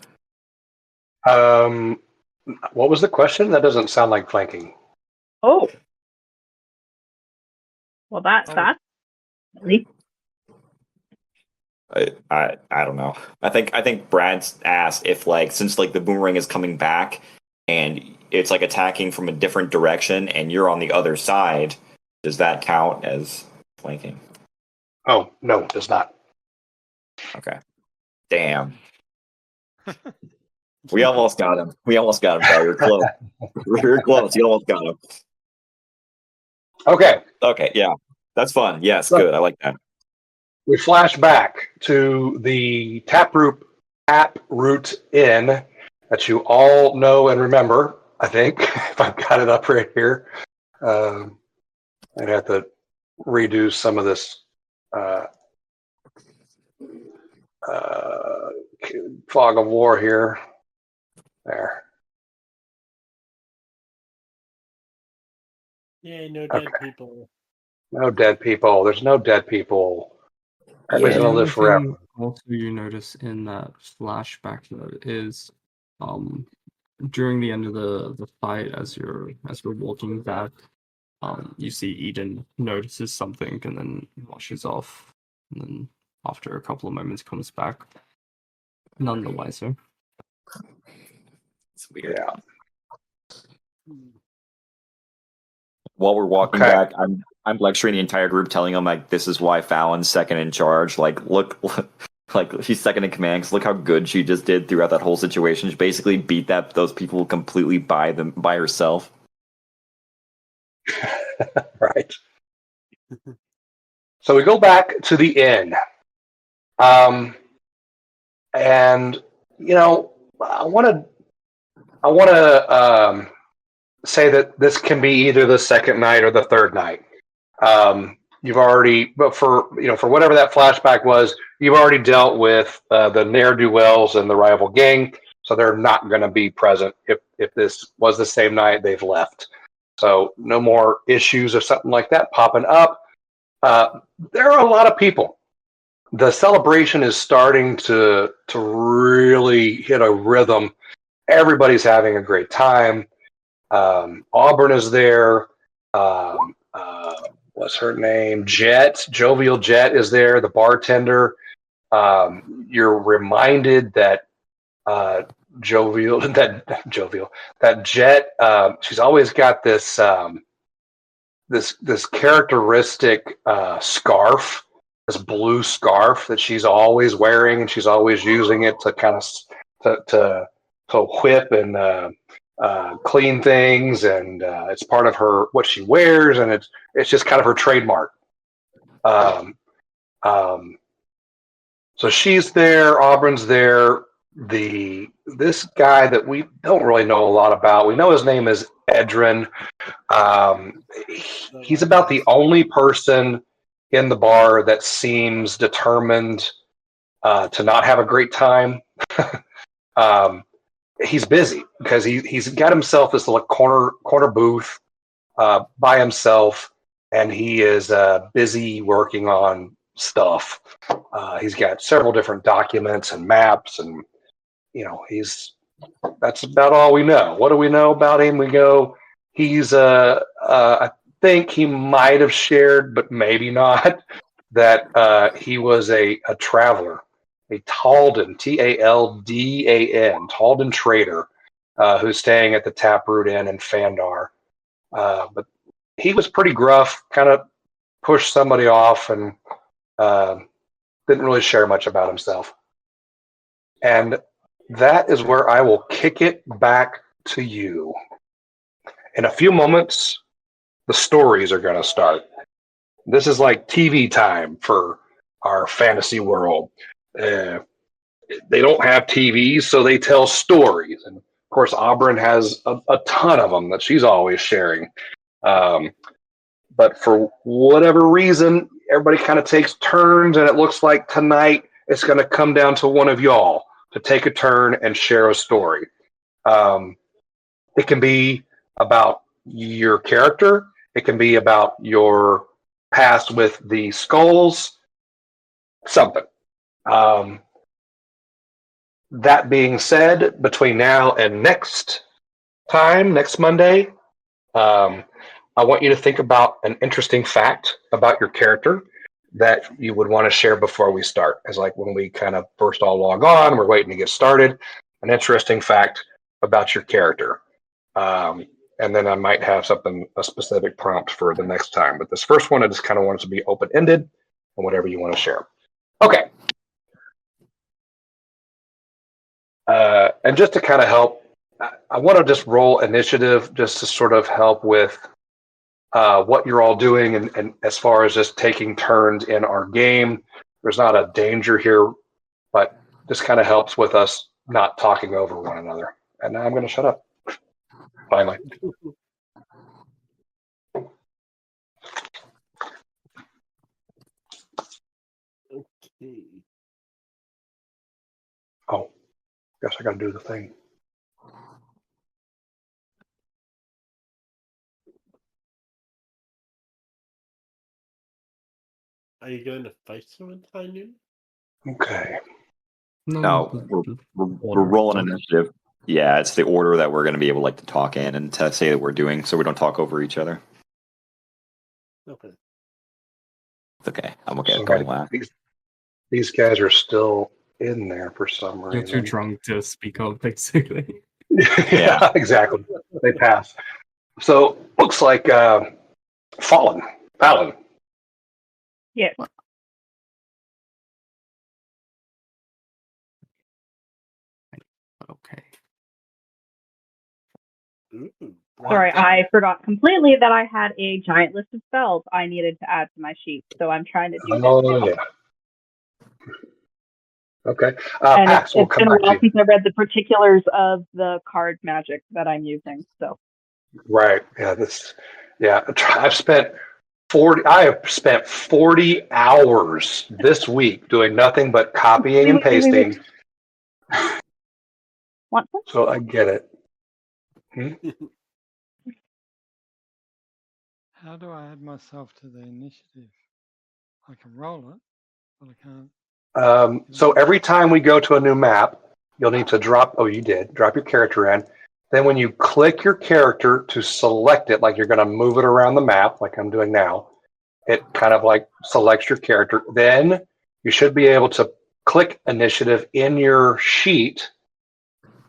What was the question? That doesn't sound like flanking. Oh. Well, Oh. that's Really? I don't know. I think Brad's asked if like since like the boomerang is coming back and it's like attacking from a different direction and you're on the other side, does that count as flanking? Oh, no, it does not. Okay. Damn. We almost got him. Sorry, you're close. You're close. You almost got him. Okay, Okay, yeah. That's fun. Yes, So- good. I like that. we flash back to the Taproot Inn that you all know and remember, I think, if I've got it up right here. I'd have to redo some of this fog of war here. There. Yay, no dead people. No dead people. There's no dead people. Everybody's Yeah. gonna live forever. Thing also, you notice in that flashback though is, during the end of the fight, as you're walking back, you see Eden notices something and then washes off, and then after a couple of moments comes back, none the wiser. It's weird. Yeah. While we're walking Okay. back, I'm lecturing the entire group, telling them like this is why Fallon's second in charge. Like, look, like she's second in command. 'Cause look how good she just did throughout that whole situation. She basically beat those people completely by herself. Right. So we go back to the inn. And you know, I want to say that this can be either the second night or the third night. You've already, but for whatever that flashback was, you've already dealt with the ne'er-do-wells and the rival gang, so they're not going to be present. If this was the same night, they've left. So no more issues or something like that popping up. There are a lot of people. The celebration is starting to really hit a rhythm. Everybody's having a great time. Auburn is there. What's her name? Jovial Jet is there, the bartender. You're reminded that that Jet, she's always got this this characteristic scarf, this blue scarf that she's always wearing, and she's always using it to kind of to whip and clean things, and it's part of her what she wears, and it's just kind of her trademark. So she's there, Auburn's there. This guy that we don't really know a lot about. We know his name is Edrin. He's about the only person in the bar that seems determined to not have a great time. He's busy because he's got himself this little corner booth by himself, and he is busy working on stuff. He's got several different documents and maps, and that's about all we know. What do we know about him? We go, he's I think he might have shared, but maybe not, that he was a traveler, a Taldan, Taldan, Taldan trader, who's staying at the Taproot Inn in Phandar. But he was pretty gruff, kind of pushed somebody off, and didn't really share much about himself. And that is where I will kick it back to you. In a few moments, the stories are going to start. This is like TV time for our fantasy world. They don't have TVs, so they tell stories. And of course, Auburn has a ton of them that she's always sharing. But for whatever reason, everybody kind of takes turns, and it looks like tonight it's going to come down to one of y'all to take a turn and share a story. It can be about your character. It can be about your past with the skulls. Something. That being said, between now and next Monday, I want you to think about an interesting fact about your character. that you would want to share before we start? As like when we kind of first all log on, we're waiting to get started. An interesting fact about your character. And then I might have a specific prompt for the next time. But this first one, I just kind of want it to be open-ended and whatever you want to share. Okay. And just to kind of help, I want to just roll initiative just to sort of help with what you're all doing and as far as just taking turns in our game. There's not a danger here, but this kind of helps with us not talking over one another. And now I'm going to shut up. Finally. Okay. Oh, guess I got to do the thing. Are you going to fight someone, high noon? Okay. No, we're rolling initiative. Yeah, it's the order that we're going to be able to talk in and to say that we're doing, so we don't talk over each other. Okay. It's okay. I'm okay with Sorry. going last. These guys are still in there for some You're reason. too drunk to speak up, basically. Yeah, exactly. They pass. So looks like Fallon. Yes. Okay. Ooh, Sorry, right. I forgot completely that I had a giant list of spells I needed to add to my sheet. So I'm trying to do this. Oh now. yeah. Okay. And Pax, we'll it's come been a back to while you. since I read the particulars of the card magic that I'm using. So Right. Yeah. I've spent 40 hours this week doing nothing but copying and Wait. pasting. Want some? So I get it. How do I add myself to the initiative? I can roll it, but I can't. So every time we go to a new map, you'll need to drop your character in. Then when you click your character to select it, like you're going to move it around the map, like I'm doing now, it kind of like selects your character. Then you should be able to click initiative in your sheet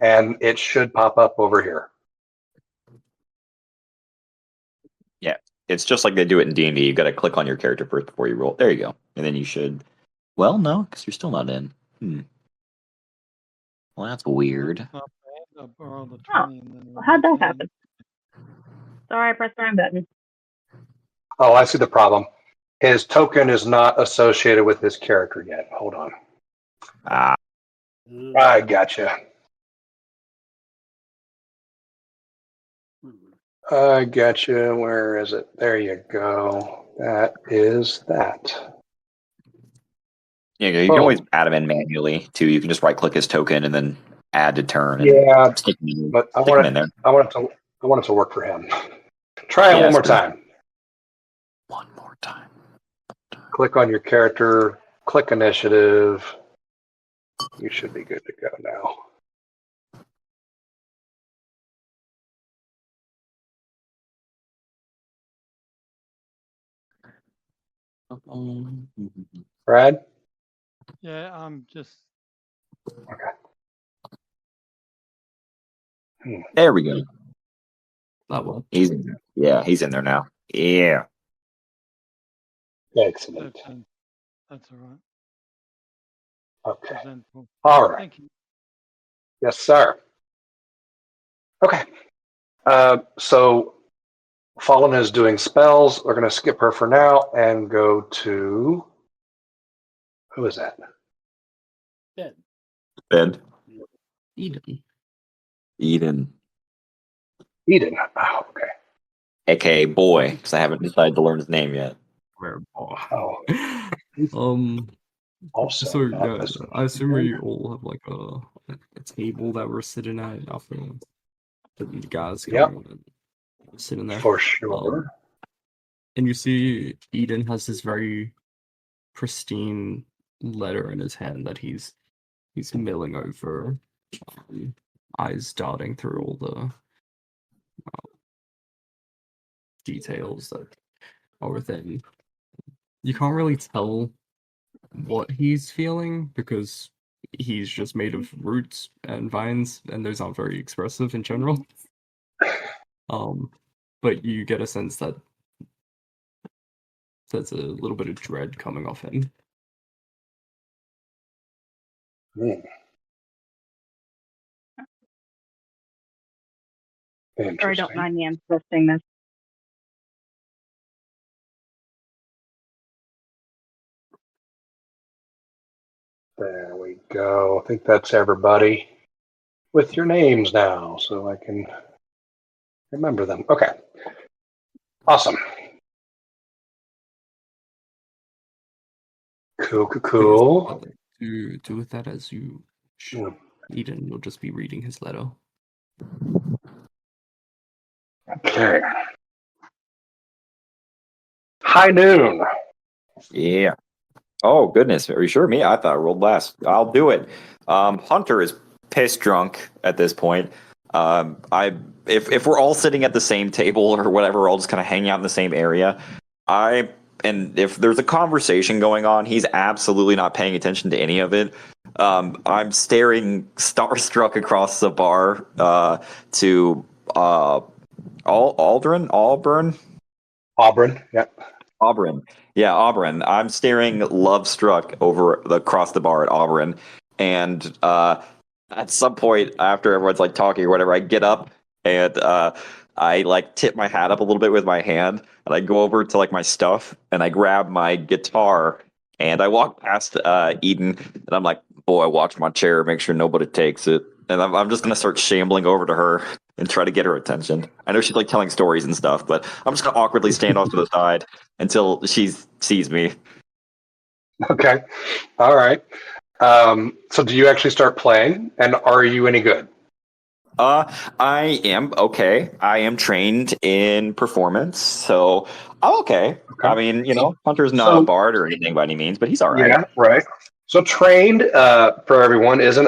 and it should pop up over here. Yeah, it's just like they do it in D&D. You've got to click on your character first before you roll. There you go. And then you should... Well, no, because you're still not in. Well, that's weird. I rolled a Oh, 20 and then how'd that 18. happen? Sorry, I pressed the wrong button. Oh, I see the problem. His token is not associated with his character yet. Hold on. Ah, Ooh. I gotcha. I gotcha. Where is it? There you go. That is that. yeah, you can always add him in manually, too. You can just right-click his token and then add to turn. And Yeah, stick him but I stick him in there. want it to work for him. Try it Yeah, one more that's time. One more time. Click on your character, click initiative. You should be good to go now. Brad? Yeah, I'm just. There we go. That will. He's in there. Yeah, he's in there now. Yeah. Excellent. That's all right. Okay. Presentable. All right. Thank you. Yes, sir. Okay. So Fallen is doing spells. We're going to skip her for now and go to... Who is that? Ben. Eden. Eden. Eden. Oh, okay. AKA boy, because I haven't decided to learn his name yet. Where? Oh. Also, So not yeah, this one. I assume we all have like a table that we're sitting at after the guys Yep. come and sitting there. For sure. And you see Eden has this very pristine letter in his hand that he's milling over, eyes darting through all the details that are within. You can't really tell what he's feeling because he's just made of roots and vines, and those aren't very expressive in general. But you get a sense that there's a little bit of dread coming off him. Or don't mind me insisting this. There we go. I think that's everybody with your names now, so I can remember them. Okay. Awesome. Cool. Do with that as you should. Eden will just be reading his letter. Okay. High noon. Yeah. Oh goodness, are you sure? Me? I thought I rolled last. I'll do it. Hunter is piss drunk at this point. If we're all sitting at the same table or whatever, we're all just kind of hanging out in the same area. And if there's a conversation going on, he's absolutely not paying attention to any of it. I'm staring starstruck across the bar to Auburn. Yep. Auburn. Yeah, Auburn. I'm staring love struck across the bar at Auburn. And at some point after everyone's like talking or whatever, I get up and I like tip my hat up a little bit with my hand and I go over to like my stuff and I grab my guitar and I walk past Eden and I'm like, boy, watch my chair, make sure nobody takes it. And I'm just going to start shambling over to her and try to get her attention. I know she's like telling stories and stuff, but I'm just going to awkwardly stand off to the side until she sees me. Okay. All right. So do you actually start playing, and are you any good? I am okay. I am trained in performance, so I'm okay. I mean, Hunter's not a bard or anything by any means, but he's all right. Yeah, right. So trained for everyone isn't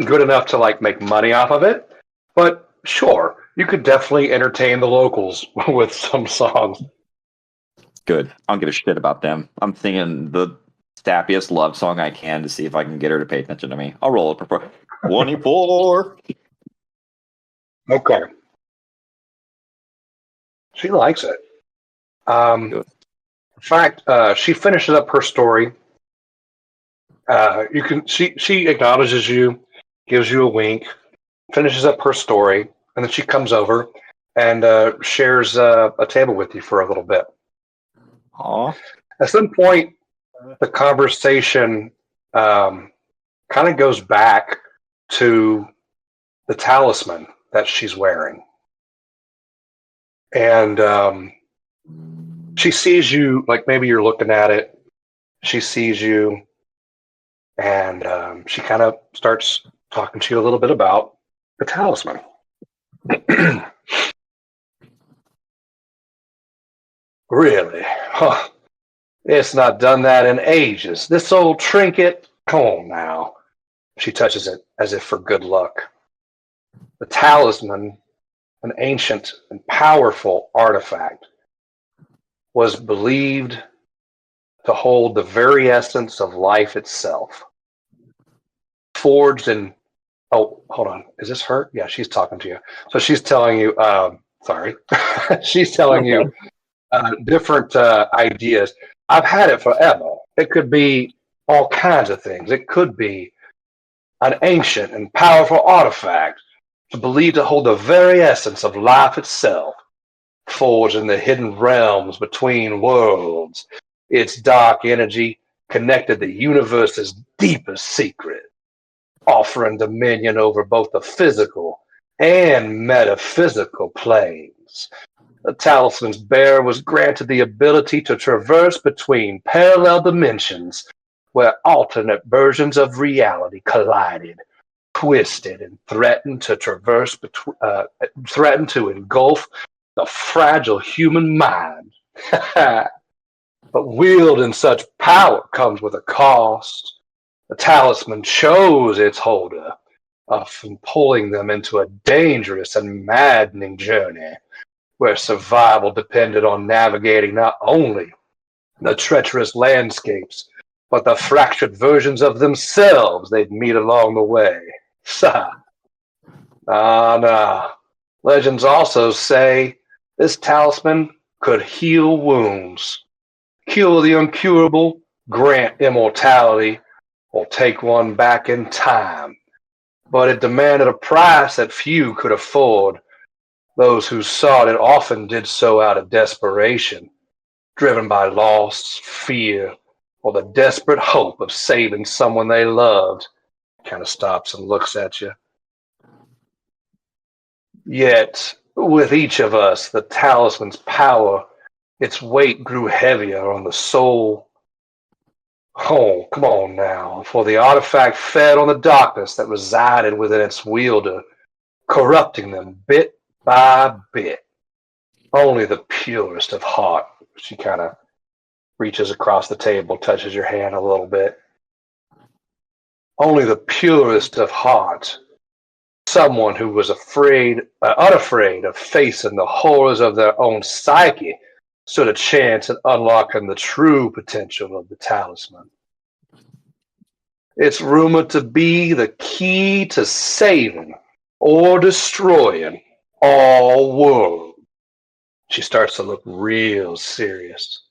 good enough to like make money off of it, but sure, you could definitely entertain the locals with some songs. Good. I don't give a shit about them. I'm singing the stappiest love song I can to see if I can get her to pay attention to me. I'll roll it. 24. Okay. She likes it. In fact, she finishes up her story. She acknowledges you, gives you a wink, finishes up her story, and then she comes over and shares a table with you for a little bit. Aw. At some point, the conversation kind of goes back to the talisman that she's wearing. And she sees you, like maybe you're looking at it. She sees you, and she kind of starts talking to you a little bit about the talisman. Really? Huh. It's not done that in ages. This old trinket, come on now. She touches it as if for good luck. The talisman, an ancient and powerful artifact, was believed to hold the very essence of life itself. Forged in, oh, hold on. Is this her? Yeah, she's talking to you. So she's telling you, sorry. She's telling you different ideas. I've had it forever. It could be all kinds of things. It could be an ancient and powerful artifact believed to hold the very essence of life itself, forged in the hidden realms between worlds. Its dark energy connected the universe's deepest secret, offering dominion over both the physical and metaphysical planes. The talisman's bearer was granted the ability to traverse between parallel dimensions where alternate versions of reality collided, twisted, and threatened to engulf the fragile human mind. But wielding such power comes with a cost. The talisman chose its holder, often pulling them into a dangerous and maddening journey where survival depended on navigating not only the treacherous landscapes, but the fractured versions of themselves they'd meet along the way. Nah. Legends also say this talisman could heal wounds, cure the incurable, grant immortality, or take one back in time. But it demanded a price that few could afford. Those who sought it often did so out of desperation, driven by loss, fear, or the desperate hope of saving someone they loved. Kind of stops and looks at you. Yet, with each of us, the talisman's power, its weight grew heavier on the soul. Oh, come on now, for the artifact fed on the darkness that resided within its wielder, corrupting them bit by bit. Only the purest of heart. She kind of reaches across the table, touches your hand a little bit. Only the purest of heart. Someone who was unafraid of facing the horrors of their own psyche stood a chance at unlocking the true potential of the talisman. It's rumored to be the key to saving or destroying all worlds. She starts to look real serious,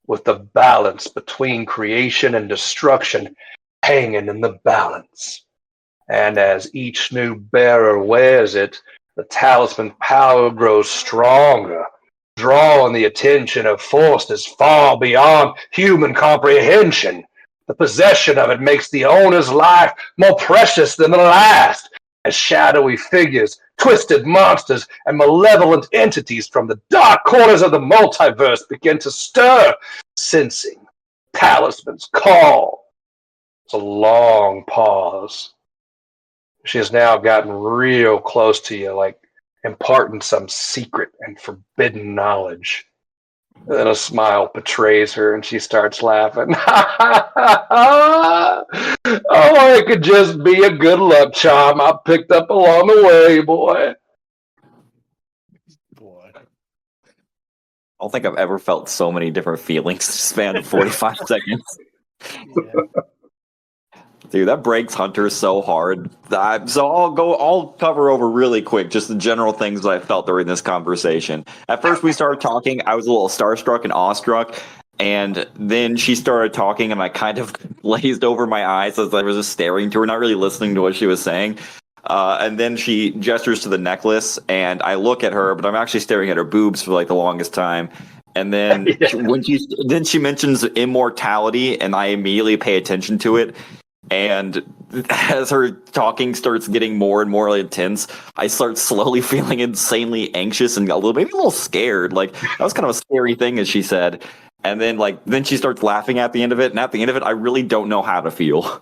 with the balance between creation and destruction hanging in the balance. And as each new bearer wears it, the talisman power grows stronger, drawing the attention of forces far beyond human comprehension. The possession of it makes the owner's life more precious than the last, as shadowy figures, twisted monsters, and malevolent entities from the dark corners of the multiverse begin to stir, sensing talisman's call. It's a long pause. She has now gotten real close to you, like imparting some secret and forbidden knowledge. And then a smile betrays her and she starts laughing. Oh, it could just be a good luck charm I picked up along the way, boy. I don't think I've ever felt so many different feelings in the span of 45 seconds. Yeah. Dude, that breaks Hunter so hard. So I'll cover over really quick just the general things that I felt during this conversation. At first we started talking, I was a little starstruck and awestruck, and then she started talking and I kind of glazed over my eyes as I was just staring to her, not really listening to what she was saying. And then she gestures to the necklace and I look at her, but I'm actually staring at her boobs for like the longest time. And then she mentions immortality and I immediately pay attention to it. And as her talking starts getting more and more intense, I start slowly feeling insanely anxious and maybe a little scared. Like that was kind of a scary thing, as she said. And then she starts laughing at the end of it. And at the end of it, I really don't know how to feel.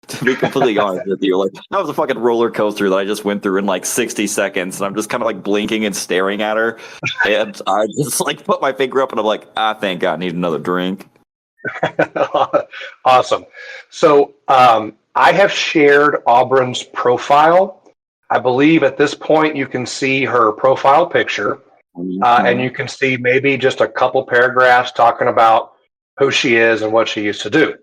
To be completely honest with you, like that was a fucking roller coaster that I just went through in like 60 seconds. And I'm just kind of like blinking and staring at her. And I just like put my finger up and I'm like, thank God, I need another drink. Awesome. So I have shared Auburn's profile. I believe at this point you can see her profile picture, and you can see maybe just a couple paragraphs talking about who she is and what she used to do.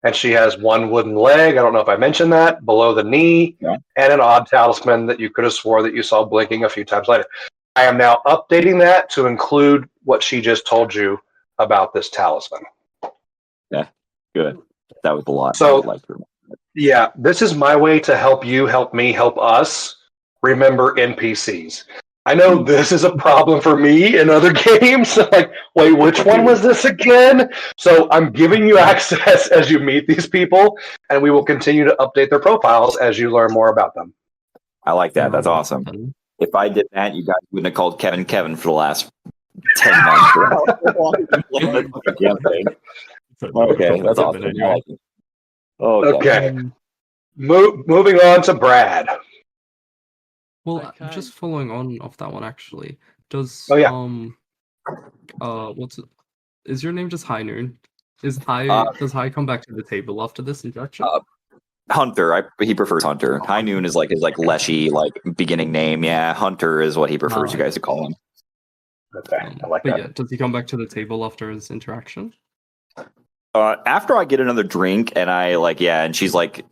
And she has one wooden leg, I don't know if I mentioned that, below the knee, and an odd talisman that you could have swore that you saw blinking a few times later. I am now updating that to include what she just told you about this talisman. Yeah, good. That was a lot. So, yeah, this is my way to help you, help me, help us remember NPCs. I know this is a problem for me in other games. Like, wait, which one was this again? So I'm giving you access as you meet these people, and we will continue to update their profiles as you learn more about them. I like that. That's awesome. If I did that, you guys wouldn't have called Kevin for the last 10 months. Okay, that's awesome. Anyway. Okay. Moving on to Brad. Well, just following on off that one, actually, does what's it? Is your name just High Noon? Does High come back to the table after this introduction? Hunter. He prefers Hunter. High Noon is like his Leshy beginning name. Yeah, Hunter is what he prefers you guys to call him. Okay, I like that. Yeah, does he come back to the table after his interaction? After I get another drink and and she's like,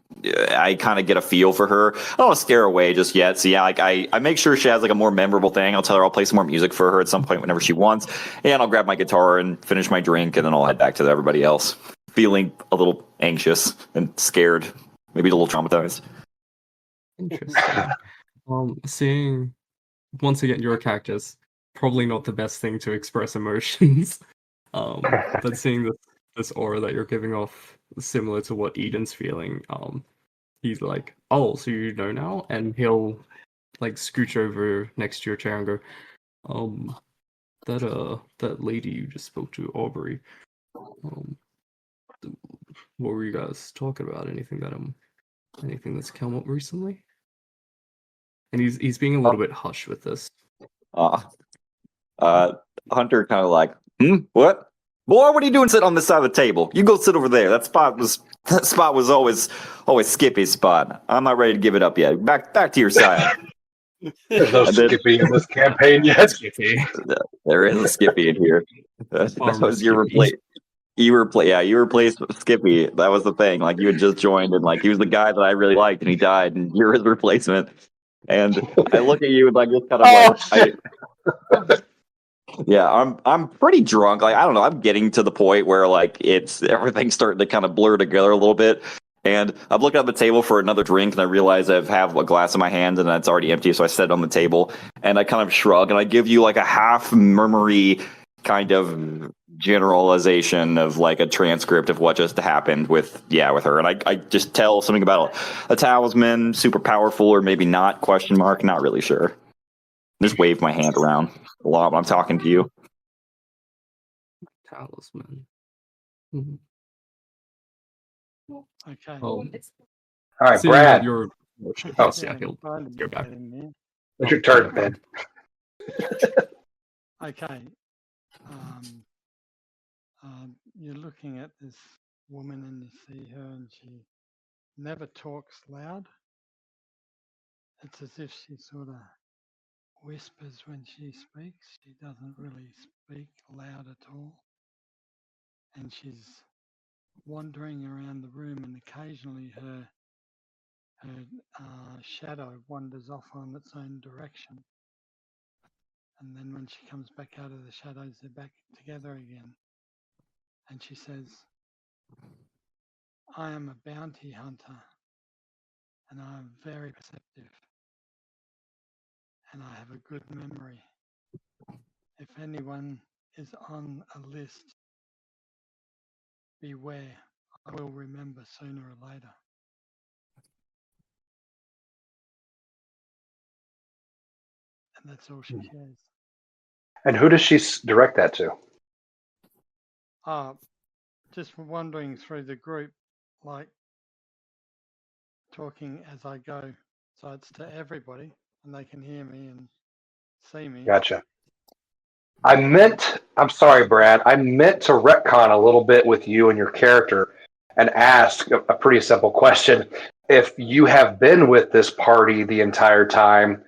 I kind of get a feel for her. I don't want to scare her away just yet. So yeah, I make sure she has like a more memorable thing. I'll tell her I'll play some more music for her at some point whenever she wants, and I'll grab my guitar and finish my drink, and then I'll head back to everybody else, feeling a little anxious and scared, maybe a little traumatized. Interesting. Seeing once again you're a cactus, probably not the best thing to express emotions. But seeing this aura that you're giving off, similar to what Eden's feeling, he's like, "Oh, so you know now?" And he'll like scooch over next to your chair and go, that lady you just spoke to, Aubrey. What were you guys talking about? Anything that's come up recently?" And he's being a little bit hush with this. Hunter kind of like, what? Boy, what are you doing sitting on this side of the table? You go sit over there. That spot was always Skippy's spot. I'm not ready to give it up yet. Back to your side. There's no Skippy in this campaign yet. Skippy. There is a Skippy in here. That was your replace. You replaced Skippy. That was the thing. Like, you had just joined, and like he was the guy that I really liked, and he died, and you're his replacement. And I look at you and like just kind of like, yeah, I'm pretty drunk. Like, I don't know. I'm getting to the point where like everything's starting to kind of blur together a little bit. And I'm looking at the table for another drink, and I realize I have a glass in my hand, and it's already empty. So I set it on the table, and I kind of shrug, and I give you like a half murmury kind of generalization of like a transcript of what just happened with her. And I just tell something about a talisman, super powerful, or maybe not, question mark, not really sure. Just wave my hand around a lot when I'm talking to you. Talisman. Okay. All right, Seeing Brad. that you're yeah, he'll go back. It's your turn, Ben. Okay. You're looking at this woman and you see her, and she never talks loud. It's as if she sort of whispers when she speaks. She doesn't really speak loud at all. And she's wandering around the room, and occasionally her shadow wanders off on its own direction. And then when she comes back out of the shadows, they're back together again. And she says, I am a bounty hunter, and I am very perceptive, and I have a good memory. If anyone is on a list, beware, I will remember sooner or later. And that's all she shares. And who does she direct that to? Just wandering through the group, like talking as I go. So it's to everybody, and they can hear me and see me. Gotcha. I'm sorry, Brad. I meant to retcon a little bit with you and your character and ask a pretty simple question. If you have been with this party the entire time,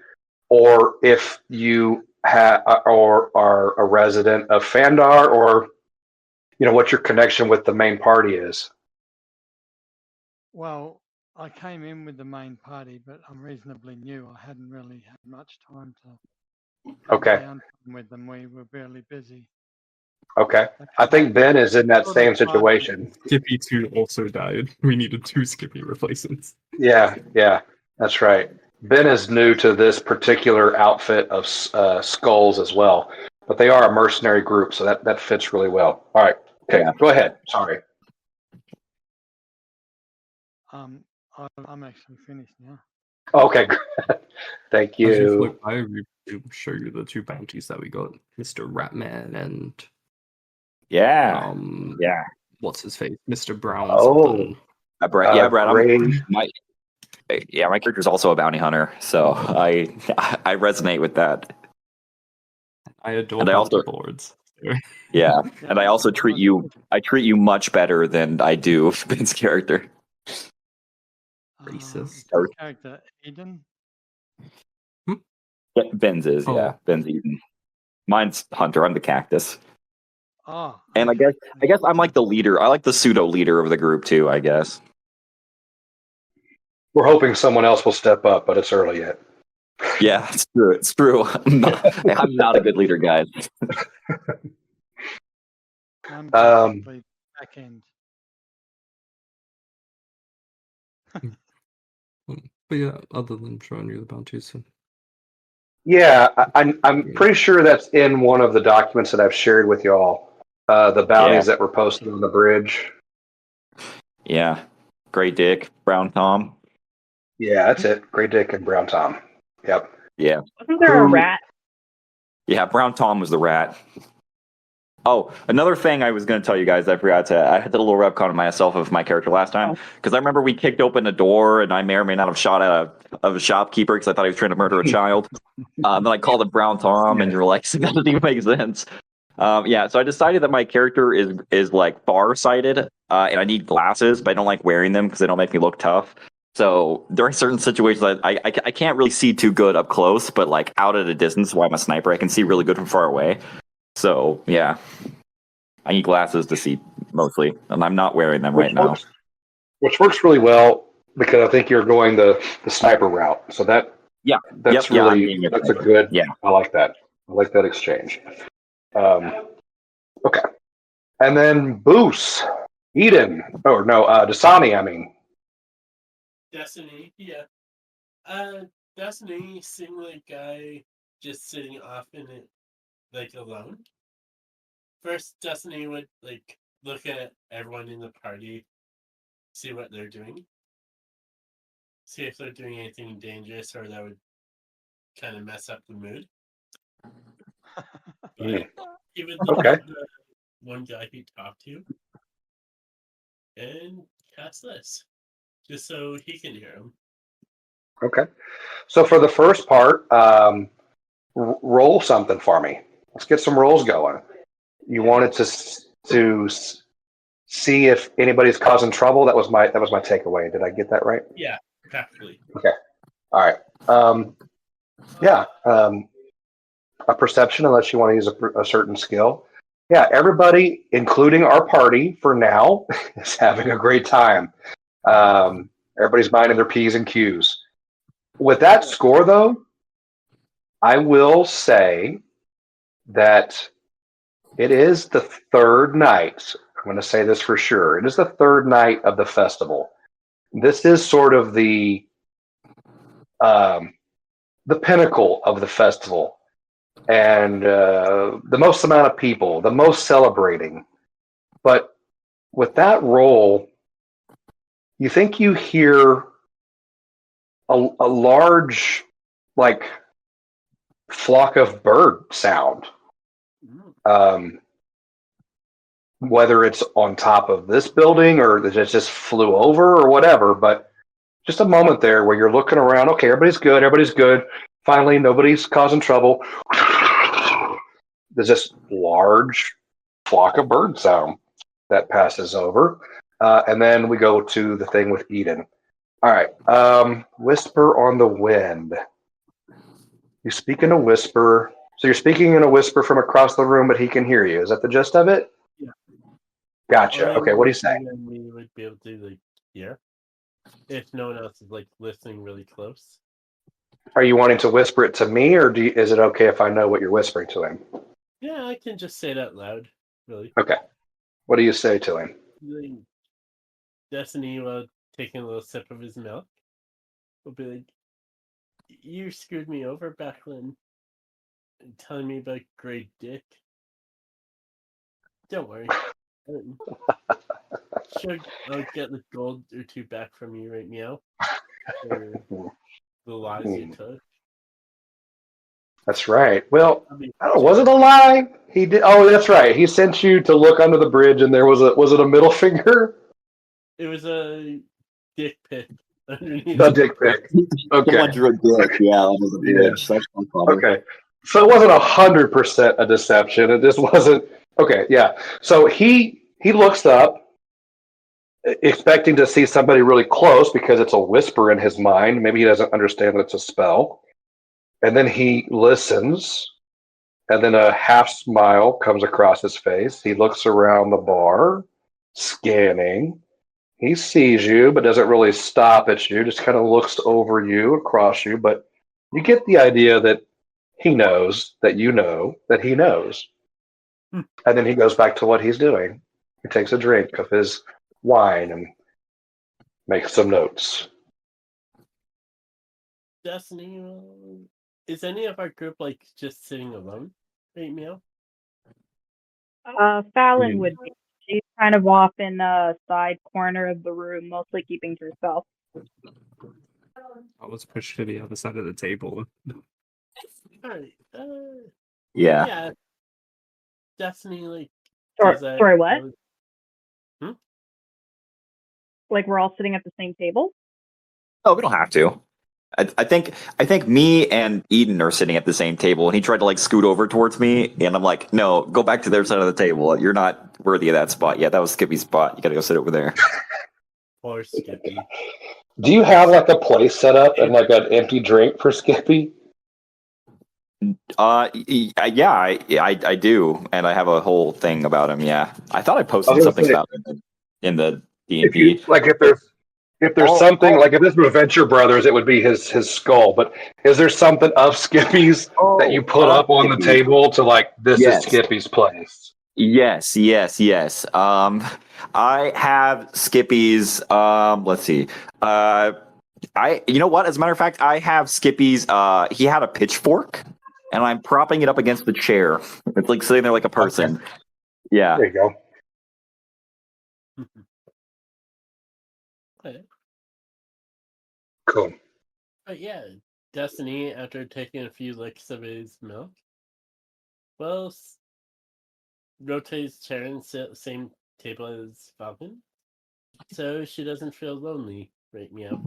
or if you or are a resident of Phandar, or what your connection with the main party is. Well, I came in with the main party, but I'm reasonably new. I hadn't really had much time to Okay. down with them. We were barely busy. Okay. I think Ben is in that same situation. Skippy 2 also died. We needed 2 Skippy replacements. Yeah, that's right. Ben is new to this particular outfit of skulls as well, but they are a mercenary group, so that fits really well. All right. Okay, Go ahead. Sorry. I'm actually finished now. Okay. Thank you. As you flip by, we show you the 2 bounties that we got, Mr. Ratman and what's his face, Mr. Brown. Oh, Brad. Brave. My character's also a bounty hunter, so I resonate with that. I adore bounty boards. Yeah, and I also treat you much better than I do Ben's character. Racist. Character Eden. Ben's is Ben's Eden. Mine's Hunter. I'm the cactus. Oh, And okay. I guess I'm like the leader. I like the pseudo leader of the group too, I guess. We're hoping someone else will step up, but it's early yet. Yeah, it's true. It's true. I'm not a good leader, guys. I'm Um, basically back end. But yeah, other than showing you the bounties, so Yeah, I'm pretty sure that's in one of the documents that I've shared with y'all. The bounties that were posted on the bridge. Yeah. Great Dick, Brown Tom. Yeah, that's it. Grey Dick and Brown Tom. Yep. Yeah. Wasn't there a Who- rat? Yeah, Brown Tom was the rat. Oh, another thing I was going to tell you guys, I forgot to. I had a little rep con myself of my character last time because I remember we kicked open a door and I may or may not have shot at a shopkeeper because I thought he was trying to murder a child. Then I called him Brown Tom, and you're like, that doesn't even make sense. Yeah, so I decided that my character is like far-sighted, and I need glasses, but I don't like wearing them because they don't make me look tough. So there are certain situations that I can't really see too good up close, but like out at a distance, while I'm a sniper, I can see really good from far away. So yeah, I need glasses to see mostly, and I'm not wearing them right now. Which works really well because I think you're going the sniper route. So that's I'm really being a that's a sniper. good. Yeah. I like that. I like that exchange. Okay, and then Boos, Eden, or no, Dasani. I mean, Destiny, yeah. Destiny seeing like guy just sitting off in it, like alone. First, Destiny would like look at everyone in the party, see what they're doing, see if they're doing anything dangerous or that would kind of mess up the mood. But he would look Okay. at the one guy he talked to and cast this, just so he can hear him. Okay. So for the first part, roll something for me. Let's get some rolls going. You wanted to see if anybody's causing trouble. That was my takeaway. Did I get that right? Yeah, practically. Okay. All right. Yeah. A perception, unless you want to use a certain skill. Yeah. Everybody, including our party, for now, is having a great time. Everybody's minding their P's and Q's. With that score, though, I will say that it is the third night. I'm going to say this for sure. It is the third night of the festival. This is sort of the pinnacle of the festival, and the most amount of people, the most celebrating. But with that roll, you think you hear a large, like, flock of bird sound. Whether it's on top of this building or it just flew over or whatever, but just a moment there where you're looking around. Okay, everybody's good. Everybody's good. Finally, nobody's causing trouble. There's this large flock of bird sound that passes over. And then we go to the thing with Eden. All right. Whisper on the wind. You speak in a whisper. So you're speaking in a whisper from across the room, but he can hear you. Is that the gist of it? Yeah. Gotcha. Okay, what do you say? We would be able to like hear if no one else is like listening really close. Are you wanting to whisper it to me, or is it okay if I know what you're whispering to him? Yeah, I can just say it out loud. Really. Okay. What do you say to him? Like, Destiny, while taking a little sip of his milk, will be like, "You screwed me over back when, telling me about Great Dick. Don't worry. Sure, I'll get the gold or two back from you right now for the lies you took." That's right. Well, I mean, I don't know, was it a lie? He did. Oh, that's right. He sent you to look under the bridge, and there was it a middle finger? it was a dick pic underneath. The dick pic. Okay. Someone drew a dick, yeah, under the Yeah. bridge. That's funny. Okay. So it wasn't 100% a deception. It just wasn't. Okay. Yeah. So he looks up, expecting to see somebody really close because it's a whisper in his mind. Maybe he doesn't understand that it's a spell. And then he listens, And then a half smile comes across his face. He looks around the bar, scanning. He sees you, but doesn't really stop at you, just kind of looks over you, across you. But you get the idea that he knows that you know that he knows. And then he goes back to what he's doing. He takes a drink of his wine and makes some notes. Destiny, is any of our group like just sitting alone right now? Fallon would be. She's kind of off in the side corner of the room, mostly keeping to herself. I was pushed to the other side of the table. Alright, Yeah. yeah. Destiny, like. Sorry, does that- sorry, what? Like we're all sitting at the same table? Oh, we don't have to. I think me and Eden are sitting at the same table, and he tried to like scoot over towards me, and I'm like, no, go back to their side of the table. You're not worthy of that spot. Yeah, that was Skippy's spot. You gotta go sit over there. Poor Skippy. Do you have like a place set up and like an empty drink for Skippy? Yeah, I do, and I have a whole thing about him. Yeah, I thought I I posted was gonna something say, about him in the If you DNP. like, if there's All- something like if this were Venture Brothers, it would be his skull. But is there something of Skippy's that you put up on the Skippy. table to like this Yes. is Skippy's place? Yes. I have Skippy's. Let's see. You know what? As a matter of fact, I have Skippy's. He had a pitchfork, and I'm propping it up against the chair. It's like sitting there like a person. Yeah. There you go. Okay. Cool. But yeah, Destiny, after taking a few licks of his milk, well, rotates chair and sit at the same table as Falcon, so she doesn't feel lonely right now.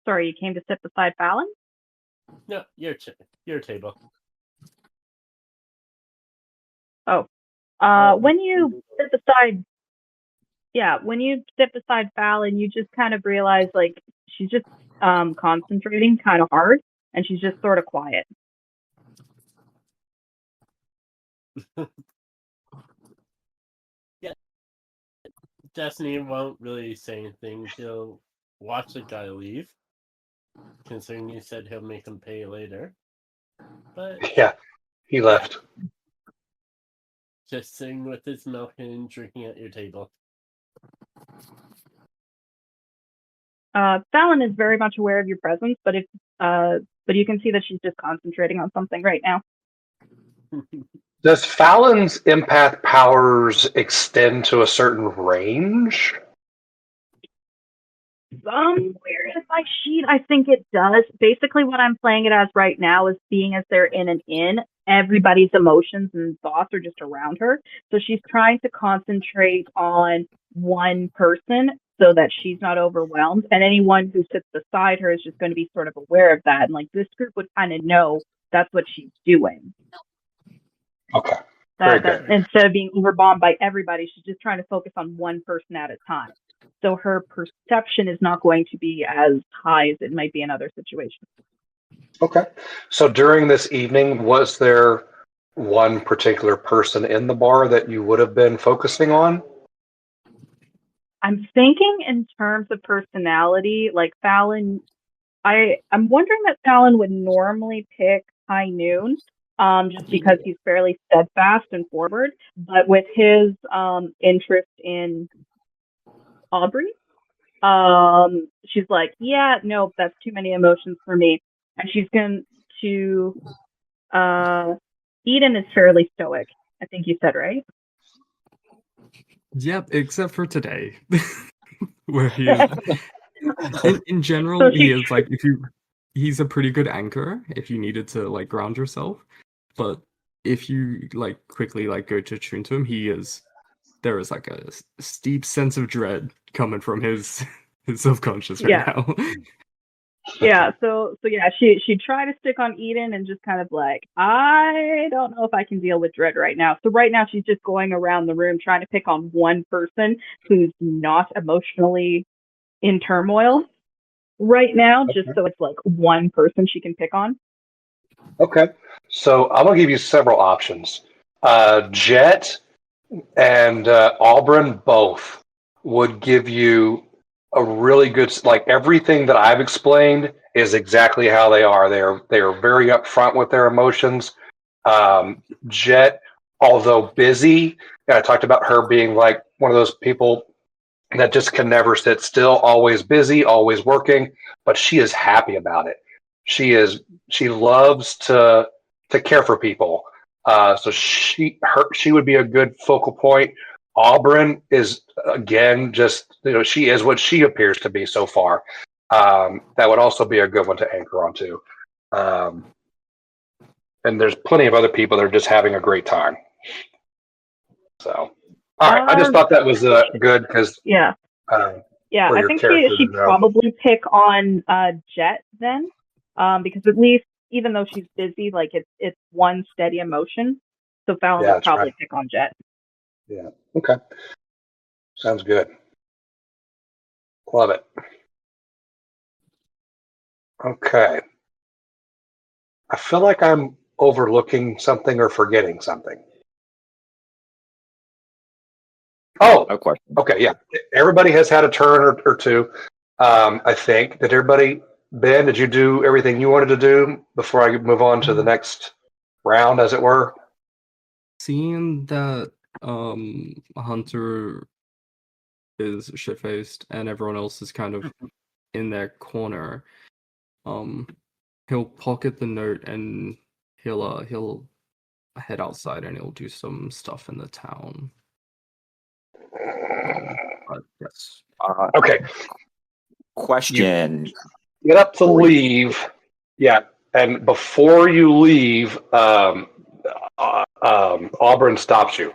Sorry, you came to sit beside Fallon? No, your table. When you sit beside, when you sit beside Fallon, you just kind of realize like she's just concentrating kind of hard, and she's just sort of quiet. Destiny won't really say anything. He'll watch the guy leave, considering you said he'll make him pay later. But Yeah, he left. just sitting with his milk and drinking at your table. Fallon is very much aware of your presence, but you can see that she's just concentrating on something right now. Does Fallon's empath powers extend to a certain range? Where is my sheet? I think it does. Basically, what I'm playing it as right now is being as they're in an inn, everybody's emotions and thoughts are just around her. So she's trying to concentrate on one person so that she's not overwhelmed. And anyone who sits beside her is just going to be sort of aware of that. And like this group would kind of know that's what she's doing. Okay. Very good. Instead of being overbombed by everybody, she's just trying to focus on one person at a time. So her perception is not going to be as high as it might be in other situations. Okay. So during this evening, was there one particular person in the bar that you would have been focusing on? I'm thinking in terms of personality, like Fallon, I'm wondering that Fallon would normally pick High Noon, just because he's fairly steadfast and forward. But with his interest in Aubrey, she's like, yeah, no, that's too many emotions for me. And she's going to, Eden is fairly stoic, I think you said, right? Yep, except for today, where he is. In general, So he is like he's a pretty good anchor if you needed to like ground yourself, but if you like quickly like go to tune to him, there is like a steep sense of dread coming from his subconscious right now. Yeah, so yeah, she tried to stick on Eden and just kind of like, I don't know if I can deal with dread right now. So right now she's just going around the room trying to pick on one person who's not emotionally in turmoil right now, just Okay. so it's like one person she can pick on. Okay. So I'm gonna give you several options. Jet and Auburn both would give you a really good, like everything that I've explained is exactly how they are. They are very upfront with their emotions. Jet, although busy, and I talked about her being like one of those people that just can never sit still, always busy, always working, but she is happy about it. She loves to care for people. So she would be a good focal point. Auburn is again just she is what she appears to be so far. That would also be a good one to anchor onto. Um, and there's plenty of other people that are just having a great time. So, all right, I just thought that was good because Yeah. Yeah, for I your think character to she'd know. probably pick on Jet then, because at least even though she's busy, like it's one steady emotion. So Fallon Yeah, would that's right. probably pick on Jet. Yeah. Okay. Sounds good. Love it. Okay. I feel like I'm overlooking something or forgetting something. Oh, No question. okay. Yeah. Everybody has had a turn or two. I think. Did everybody, Ben, did you do everything you wanted to do before I move on to the next round, as it were? Seeing that Hunter is shit faced and everyone else is kind of in their corner, he'll pocket the note and he'll head outside and he'll do some stuff in the town. But yes. Okay. Question. Get up to leave. Yeah. And before you leave, Auburn stops you.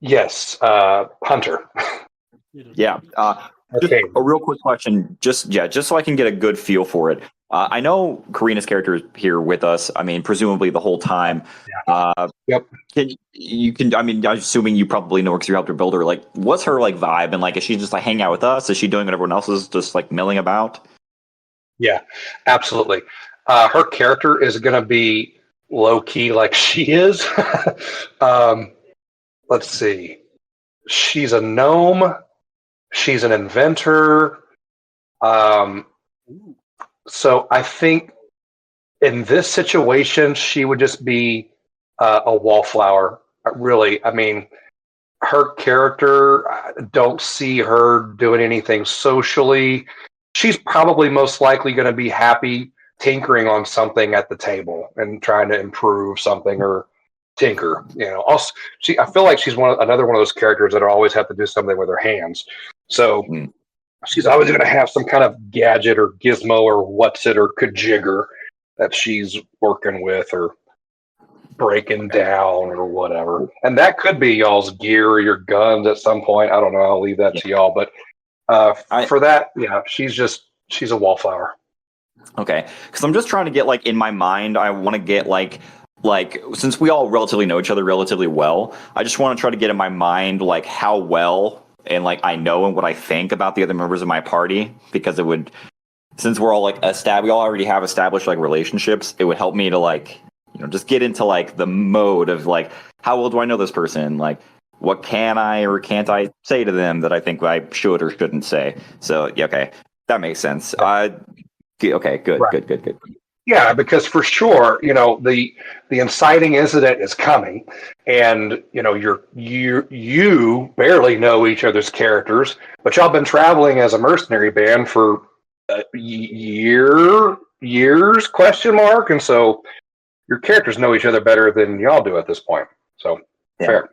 Yes, Hunter. Yeah. Just Okay. a real quick question, just so I can get a good feel for it. I know Karina's character is here with us. I mean, presumably the whole time. Yep. I mean, I'm assuming you probably know her because you helped her build her. Like, what's her like vibe? And like, is she just like hanging out with us? Is she doing what everyone else is, just like milling about? Yeah, absolutely. Her character is going to be low key like she is. Let's see. She's a gnome. She's an inventor. So I think in this situation, she would just be a wallflower. Really, I mean, her character, I don't see her doing anything socially. She's probably most likely going to be happy tinkering on something at the table and trying to improve something or tinker. Also, I feel like she's another one of those characters that always have to do something with her hands. So she's always going to have some kind of gadget or gizmo or what's it or kajigger that she's working with or breaking down or whatever. And that could be y'all's gear or your guns at some point. I don't know. I'll leave that to y'all. But for that, yeah, she's a wallflower. Okay, because I'm just trying to get like in my mind. I want to get like since we all relatively know each other relatively well, I just want to try to get in my mind like how well and like I know and what I think about the other members of my party, because it would, since we're all like we all already have established like relationships, it would help me to like just get into like the mode of like how well do I know this person, like what can I or can't I say to them that I think I should or shouldn't say. So yeah, okay, that makes sense. Okay, good, Right. good. Yeah, because for sure, the inciting incident is coming, and you barely know each other's characters, but y'all been traveling as a mercenary band for years question mark, and so your characters know each other better than y'all do at this point. So fair.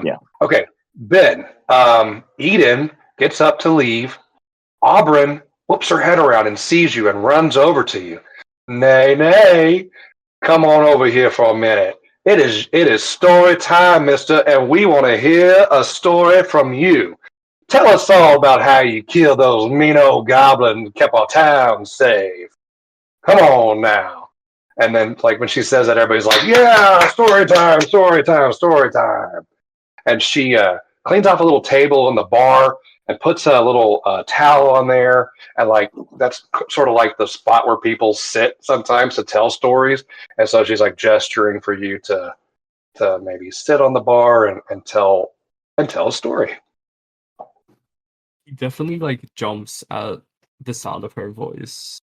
Yeah. Okay, Ben. Eden gets up to leave. Auburn whoops her head around and sees you and runs over to you. Nay, come on over here for a minute. It is story time, mister, and we want to hear a story from you. Tell us all about how you killed those mean old goblins and kept our town safe. Come on now. And then, like, when she says that, everybody's like, yeah, story time, story time, story time. And she cleans off a little table in the bar and puts a little towel on there, and like that's sort of like the spot where people sit sometimes to tell stories. And so she's like gesturing for you to maybe sit on the bar and tell a story. He definitely like jumps at the sound of her voice,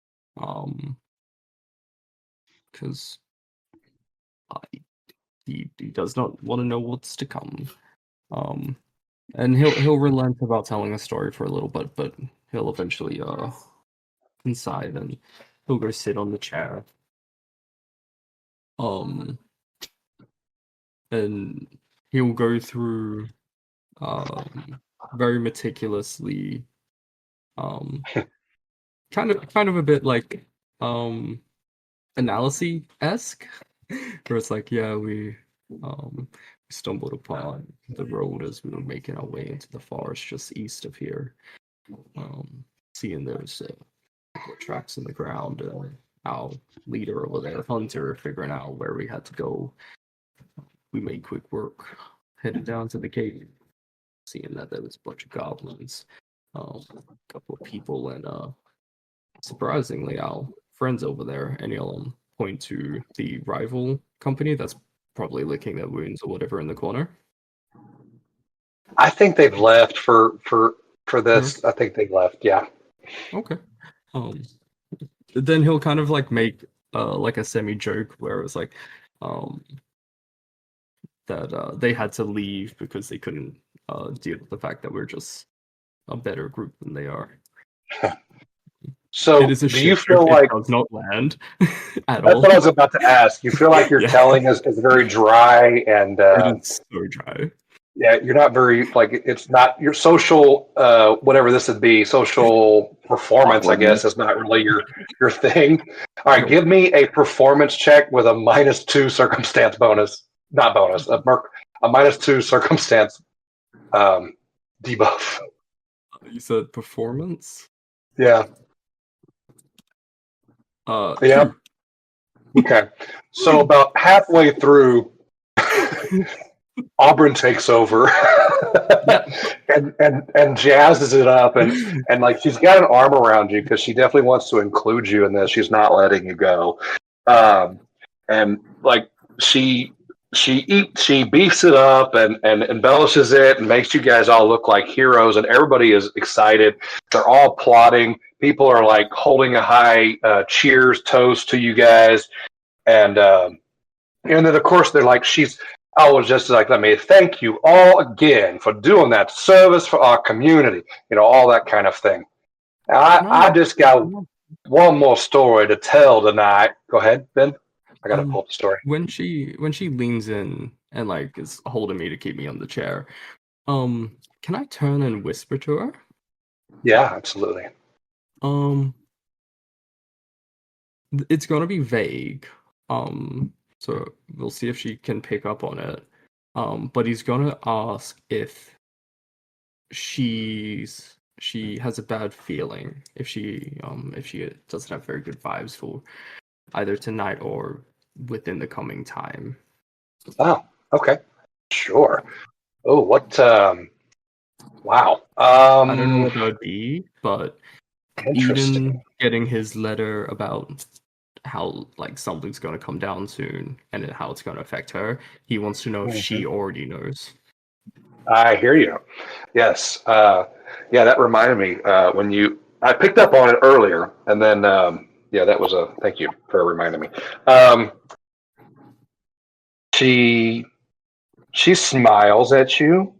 because he does not want to know what's to come. And he'll relent about telling a story for a little bit, but he'll eventually inside and he'll go sit on the chair. And he'll go through very meticulously, kind of a bit like analysis-esque, where it's like, yeah, we stumbled upon the road as we were making our way into the forest just east of here. Seeing those tracks in the ground, and our leader over there, Hunter, figuring out where we had to go. We made quick work, headed down to the cave, seeing that there was a bunch of goblins, a couple of people, and surprisingly, our friends over there, and he'll point to the rival company that's probably licking their wounds or whatever in the corner. I think they've left for this. I think they left. Yeah. Okay. Then he'll kind of like make like a semi joke where it was like that they had to leave because they couldn't deal with the fact that we're just a better group than they are. So It is a do you shit feel joke. like It does not land at that's all. what I was about to ask? You feel like your Yeah. telling is very dry and It is so dry. yeah, you're not very like it's not your social whatever this would be, social performance, I guess, is not really your thing. All right, Nope. give me a performance check with a -2 circumstance bonus. Not bonus, a -2 circumstance debuff. You said performance? Yeah. Yeah. 2. Okay. So about halfway through Auburn takes over and jazzes it up and like she's got an arm around you because she definitely wants to include you in this. She's not letting you go. And like she beefs it up and embellishes it and makes you guys all look like heroes and everybody is excited. They're all plotting. People are like holding a high cheers toast to you guys and then of course they're like I was just like, let me thank you all again for doing that service for our community, all that kind of thing. Now, I just got one more story to tell tonight. Go ahead, Ben. I got to pull up the story. When she leans in and like is holding me to keep me on the chair, can I turn and whisper to her? Yeah, absolutely. It's gonna be vague. So we'll see if she can pick up on it. But he's gonna ask if she has a bad feeling, if she doesn't have very good vibes for either tonight or within the coming time. Oh, okay. Sure. Oh, what wow. I don't know what that would be, but Interesting. Eden getting his letter about how like something's going to come down soon and how it's going to affect her. He wants to know if she already knows. I hear you. Yes. Yeah, that reminded me when I picked up on it earlier, and then yeah, that was thank you for reminding me. She smiles at you,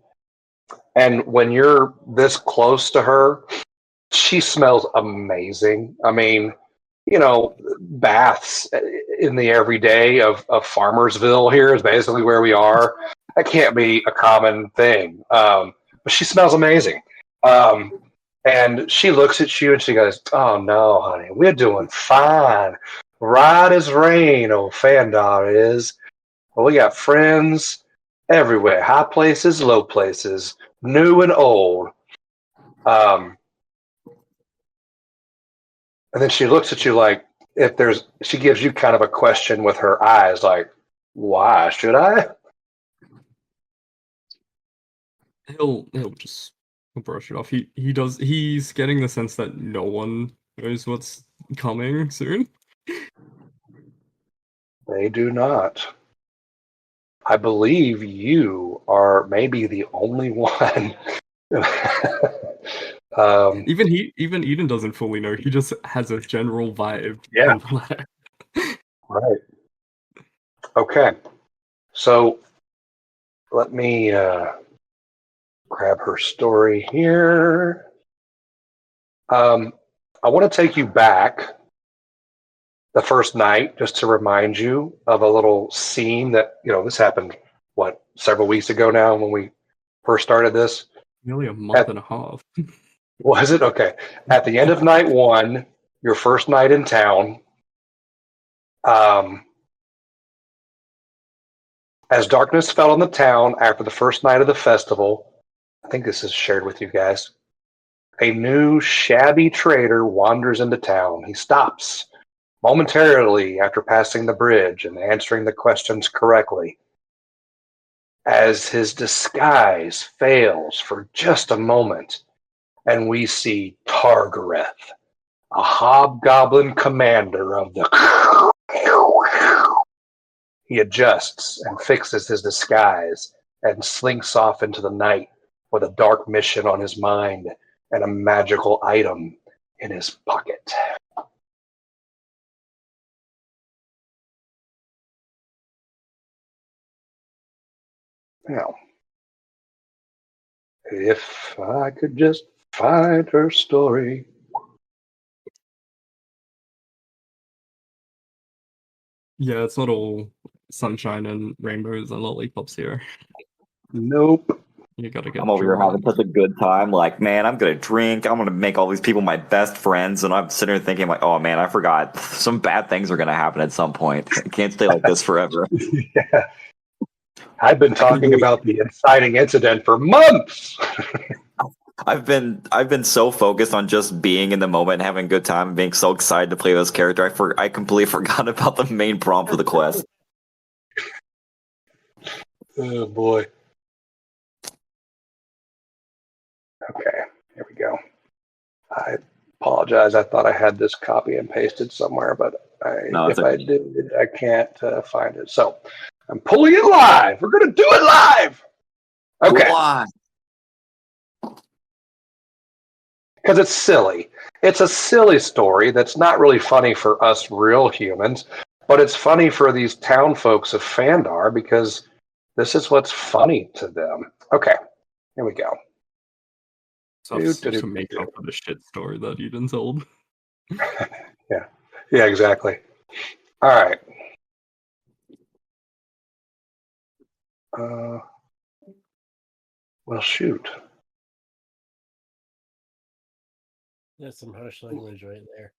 and when you're this close to her, she smells amazing. I mean, baths in the everyday of Farmersville here is basically where we are. That can't be a common thing. But she smells amazing. And she looks at you and she goes, "Oh no, honey, we're doing fine. Right as rain, old Phandar is. Well, we got friends everywhere, high places, low places, new and old." And then she looks at you like she gives you kind of a question with her eyes, like, why should I? He'll just brush it off. He does. He's getting the sense that no one knows what's coming soon. They do not. I believe you are maybe the only one. Even Eden doesn't fully know. He just has a general vibe Yeah. from the letter. Right. Okay. So let me grab her story here. I want to take you back the first night just to remind you of a little scene that, this happened, several weeks ago now when we first started this? Nearly a month and a half. Was it? Okay. At the end of night one, your first night in town, as darkness fell on the town after the first night of the festival, I think this is shared with you guys, a new shabby trader wanders into town. He stops momentarily after passing the bridge and answering the questions correctly. As his disguise fails for just a moment, and we see Targareth, a hobgoblin commander of the... He adjusts and fixes his disguise and slinks off into the night with a dark mission on his mind and a magical item in his pocket. Now, if I could just find her story. Yeah, it's not all sunshine and rainbows and lollipops here. Nope. You gotta get I'm over here having drawn. such a good time. Like, man, I'm gonna drink. I'm gonna make all these people my best friends, and I'm sitting here thinking, like, oh man, I forgot. Some bad things are gonna happen at some point. I can't stay like this forever. Yeah. I've been talking about the inciting incident for months. I've been so focused on just being in the moment and having a good time and being so excited to play this character. I completely forgot about the main prompt for the quest. Oh boy. Okay, here we go. I apologize. I thought I had this copy and pasted somewhere, but if I did, I can't find it. So I'm pulling it live. We're going to do it live. Okay. Because it's silly. It's a silly story that's not really funny for us real humans, but it's funny for these town folks of Phandar because this is what's funny to them. Okay, here we go. So to make up for the shit story that Eden told. Yeah, exactly. All right. Well, shoot. That's some harsh language right there.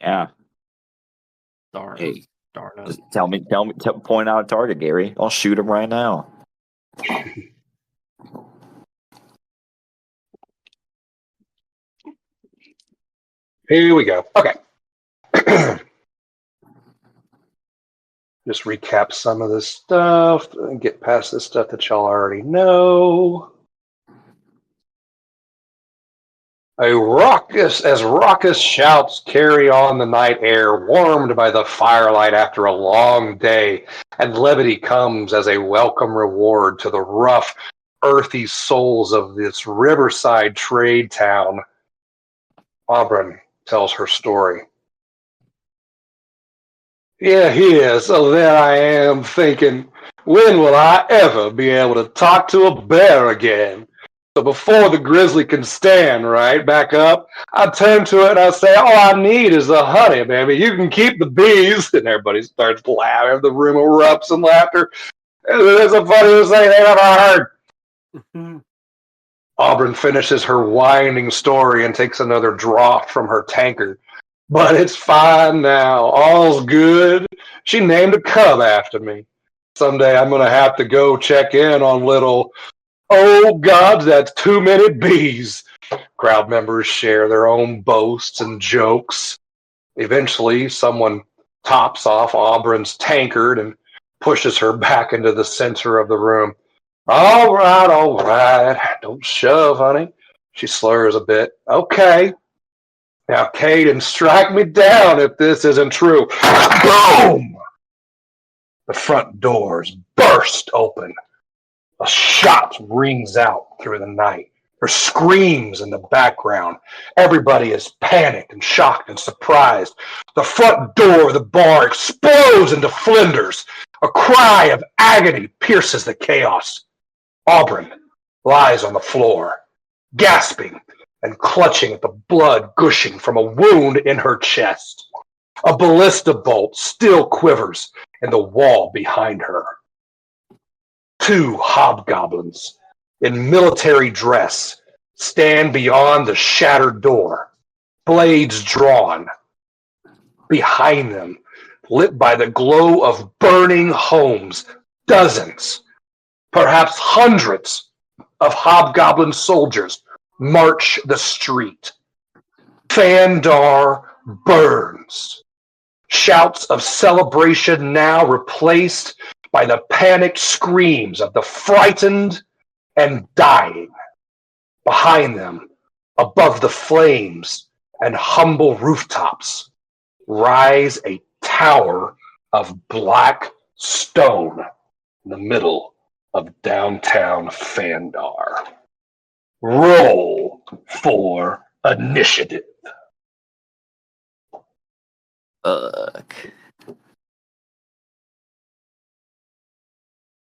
Yeah. Darn. Hey, Darn it. just point out a target, Gary. I'll shoot him right now. Here we go. Okay. Just recap some of this stuff and get past this stuff that y'all already know. Raucous shouts carry on the night air, warmed by the firelight after a long day, and levity comes as a welcome reward to the rough, earthy souls of this riverside trade town. Aubryn tells her story. Yeah, here, so there I am thinking, when will I ever be able to talk to a bear again? So before the grizzly can stand, right, back up, I turn to it and I say, all I need is the honey, baby. You can keep the bees. And everybody starts laughing. The room erupts in laughter. It's the funniest thing they've ever heard. Aubryn finishes her winding story and takes another draught from her tankard. But it's fine now. All's good. She named a cub after me. Someday I'm going to have to go check in on little... Oh, God, that's too many bees. Crowd members share their own boasts and jokes. Eventually, someone tops off Aubryn's tankard and pushes her back into the center of the room. All right, all right. Don't shove, honey. She slurs a bit. Okay. Now, Caden, strike me down if this isn't true. Boom! The front doors burst open. A shot rings out through the night. There screams in the background. Everybody is panicked and shocked and surprised. The front door of the bar explodes into flinders. A cry of agony pierces the chaos. Auburn lies on the floor, gasping and clutching at the blood gushing from a wound in her chest. A ballista bolt still quivers in the wall behind her. Two hobgoblins in military dress stand beyond the shattered door, blades drawn. Behind them, lit by the glow of burning homes, dozens, perhaps hundreds of hobgoblin soldiers march the street. Phandar burns. Shouts of celebration now replaced by the panicked screams of the frightened and dying. Behind them, above the flames and humble rooftops, rise a tower of black stone in the middle of downtown Phandar. Roll for initiative. Fuck.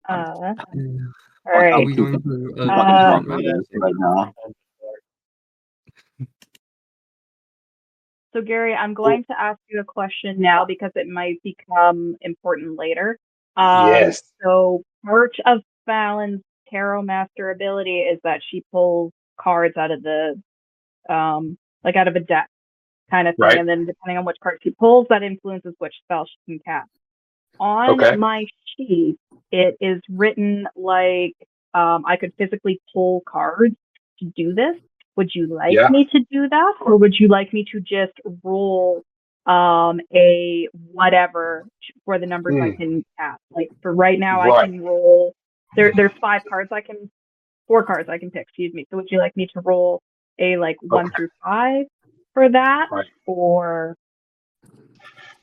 All Are right. we going to Uh, right now. So, Gary, I'm going to ask you a question now because it might become important later. Yes. So, part of Fallon's Tarot Master ability is that she pulls cards out of the, like out of a deck kind of thing. Right. And then depending on which card she pulls, that influences which spell she can cast. On Okay. my sheet, it is written like I could physically pull cards to do this. Would you like Yeah. me to do that, or would you like me to just roll a whatever for the numbers I can cast? Like for right now, I Right. can roll. There's 4 cards I can pick. Excuse me. So would you like me to roll a like 1 through 5 for that, Right. or?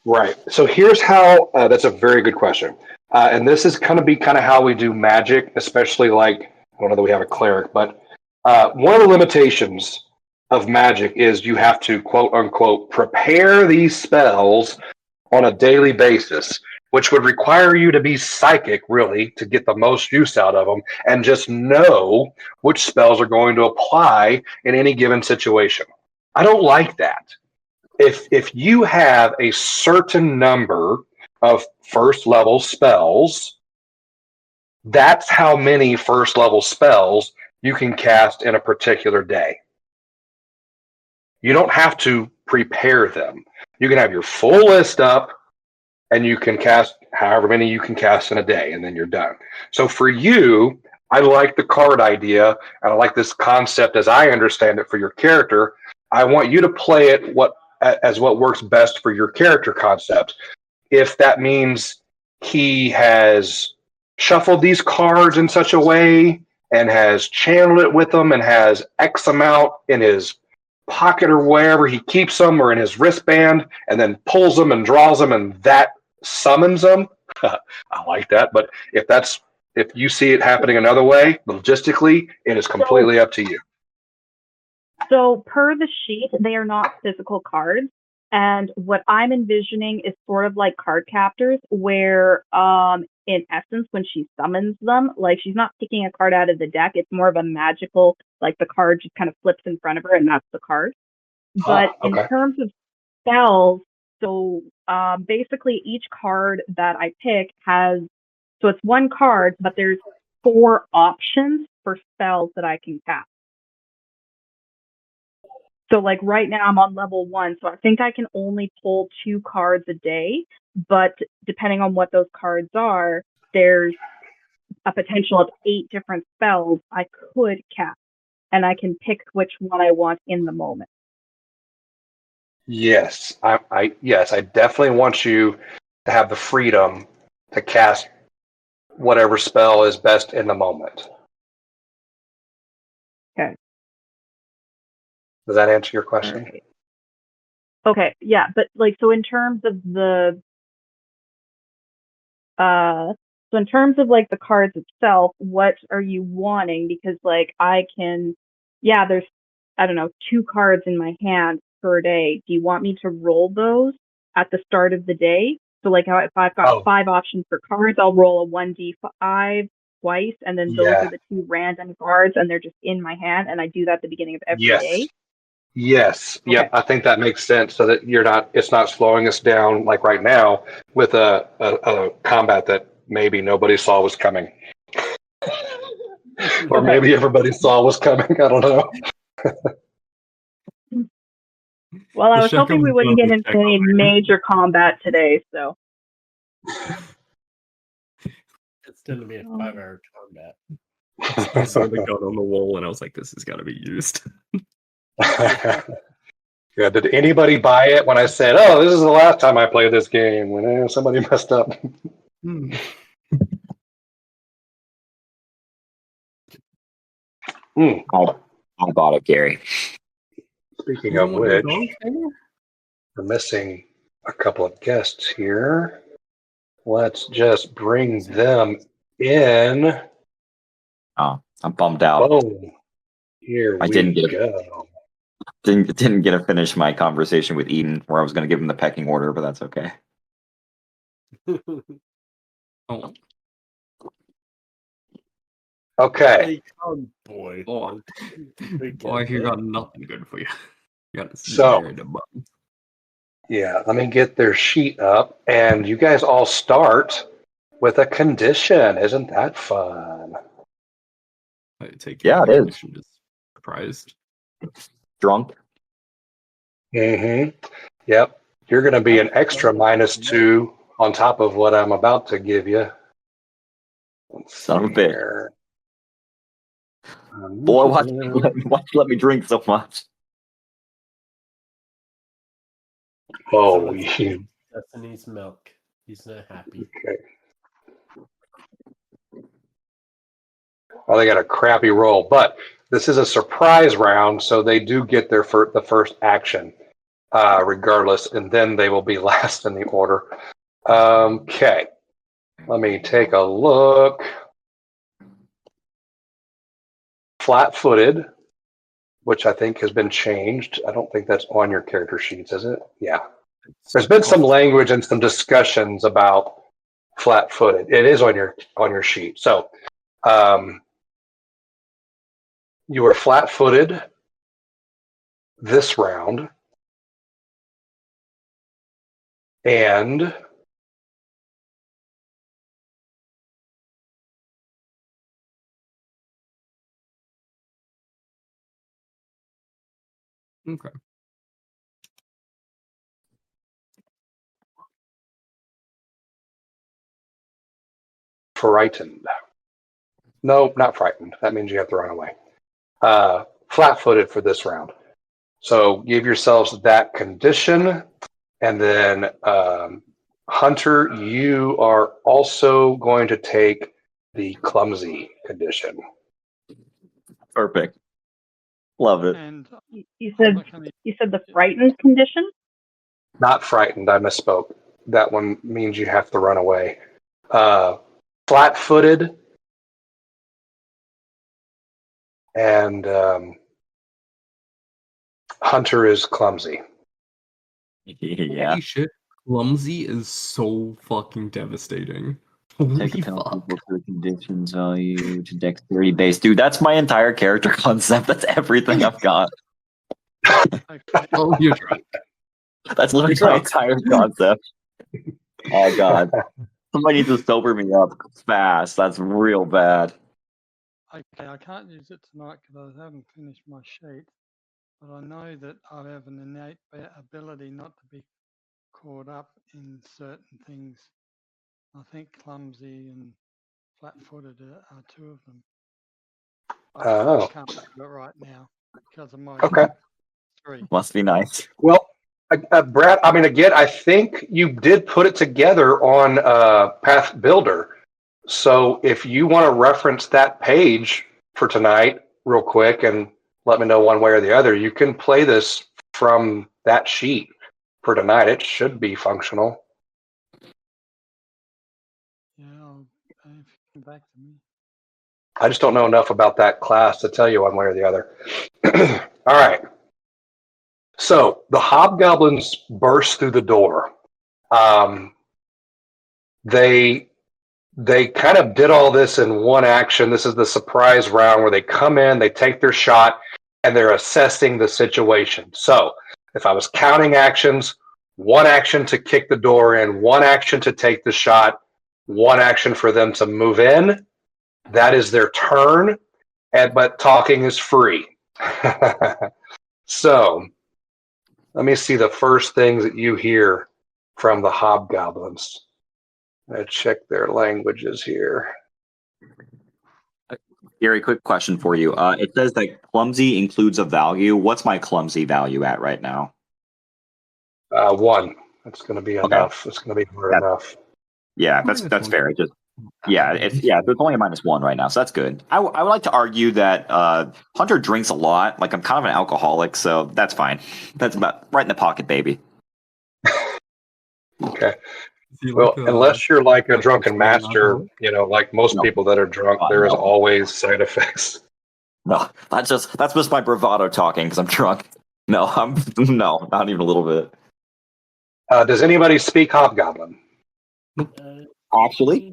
Right. So here's how. That's a very good question, and this is going to be kind of how we do magic, especially like I don't know that we have a cleric, but one of the limitations of magic is you have to quote unquote prepare these spells on a daily basis, which would require you to be psychic really to get the most use out of them and just know which spells are going to apply in any given situation. I don't like that. If you have a certain number of first level spells, that's how many first level spells you can cast in a particular day. You don't have to prepare them. You can have your full list up and you can cast however many you can cast in a day, and then you're done. So for you, I like the card idea, and I like this concept as I understand it for your character. I want you to play it as what works best for your character concept. If that means he has shuffled these cards in such a way and has channeled it with them and has X amount in his pocket or wherever he keeps them or in his wristband and then pulls them and draws them and that summons them. I like that. But if you see it happening another way, logistically, it is completely up to you. So per the sheet, they are not physical cards. And what I'm envisioning is sort of like card captors where, in essence, when she summons them, like she's not picking a card out of the deck. It's more of a magical, like the card just kind of flips in front of her and that's the card. But okay. in terms of spells, so basically each card that I pick so it's 1 card, but there's 4 options for spells that I can cast. So like right now I'm on level 1, so I think I can only pull 2 cards a day, but depending on what those cards are, there's a potential of 8 different spells I could cast, and I can pick which one I want in the moment. Yes, I definitely want you to have the freedom to cast whatever spell is best in the moment. Does that answer your question? Right. Okay, yeah, but like, so in terms of the like the cards itself, what are you wanting? Because like there's, I don't know, 2 cards in my hand per day. Do you want me to roll those at the start of the day? So like how if I've got Oh, 5 options for cards, I'll roll a 1d5 twice, and then those yeah. are the 2 random cards, and they're just in my hand, and I do that at the beginning of every Yes. day. Yes. Okay. Yep. I think that makes sense so that it's not slowing us down like right now with a combat that maybe nobody saw was coming. Or Okay. maybe everybody saw was coming. I don't know. Well, I The was hoping we shotgun wouldn't get doesn't into check any over. major combat today, so. It's going to be a 5-hour combat. I saw the gun on the wall and I was like, this has got to be used. Yeah. Did anybody buy it when I said, "Oh, this is the last time I played this game"? When somebody messed up. Hmm. I bought it, Gary. Speaking You of don't want your which, dog, Taylor? we're missing a couple of guests here. Let's just bring them in. Oh, I'm bummed out. Boom. Here I we didn't get go. didn't get to finish my conversation with Eden where I was going to give him the pecking order, but that's okay. Oh, Okay. Like, oh boy. boy. Like, Boy, you got nothing good for you. You got to So- marry the button. Yeah, let me get their sheet up. And you guys all start with a condition. Isn't that fun? I take Yeah, your it is. condition just surprised. Drunk. Mm-hmm. Yep. You're going to be an extra -2 on top of what I'm about to give you. Let's Son of a see bitch. here. Boy, why you let me drink so much? Oh, someone you. Dustin needs milk. He's not happy. Okay. Well, they got a crappy roll, but this is a surprise round, so they do get the first action, regardless, and then they will be last in the order. Okay, let me take a look. Flat-footed, which I think has been changed. I don't think that's on your character sheets, is it? Yeah. There's been some language and some discussions about flat-footed. It is on your sheet. So, you are flat-footed this round, and Okay. frightened. No, not frightened. That means you have to run away. Flat-footed for this round. So give yourselves that condition, and then Hunter, you are also going to take the clumsy condition. Perfect. Love it. And You said the frightened condition? Not frightened. I misspoke. That one means you have to run away. Flat-footed, and Hunter is clumsy. Yeah. Holy shit. Clumsy is so fucking devastating. Holy Take a penalty fuck. for the conditions value to dexterity base. Dude, that's my entire character concept. That's everything I've got. okay, Oh, you're drunk. That's literally my entire concept. Oh god. Somebody needs to sober me up fast. That's real bad. okay, I can't use it tonight because I haven't finished my sheet, but I know that I have an innate ability not to be caught up in certain things. I think clumsy and flat-footed are 2 of them. But Oh. I can't do it right now because of my Okay. 3. Must be nice. Well, Brad, I mean, again, I think you did put it together on Path Builder. So if you want to reference that page for tonight real quick and let me know one way or the other. You can play this from that sheet for tonight. It should be functional. Yeah, if you come back to me. I just don't know enough about that class to tell you one way or the other. All right. So the hobgoblins burst through the door. They kind of did all this in one action. This is the surprise round where they come in, they take their shot, and they're assessing the situation. So if I was counting actions, one action to kick the door in, one action to take the shot, one action for them to move in. That is their turn, but talking is free. So let me see the first things that you hear from the hobgoblins. I check their languages here. Gary, quick question for you. It says that clumsy includes a value. What's my clumsy value at right now? 1. That's going to be Okay. enough. It's going to be hard Yeah. enough. Yeah, that's fair. It just it's only a -1 right now, so that's good. I would like to argue that Hunter drinks a lot. Like I'm kind of an alcoholic, so that's fine. That's about right in the pocket, baby. Okay. Is he Well, like unless you're like a like drunken consuming master, alcohol? like most No. people that are drunk, there is No. always side effects. No, that's just my bravado talking because I'm drunk. No, no, not even a little bit. Does anybody speak hobgoblin? Actually,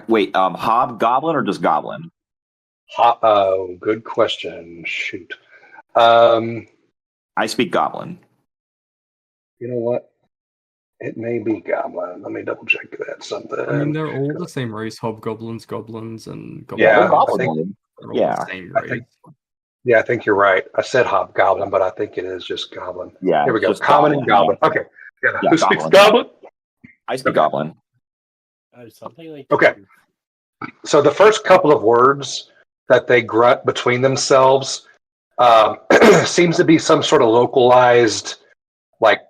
wait, hobgoblin or just goblin? Oh, good question. Shoot. You I speak goblin. know what? It may be goblin. Let me double check that something. I mean, they're all the same race: hobgoblins, goblins, and goblins. Yeah, They're I goblin. think- They're all Yeah, the same I race. think- Yeah, I think you're right. I said hobgoblin, but I think it is just goblin. yeah. Here we it's go. just Common and goblin. yeah. Okay. Yeah. Yeah, Who speaks goblin. goblin? I speak Okay. goblin. Something like Okay. So the first couple of words that they grunt between themselves seems to be some sort of localized, like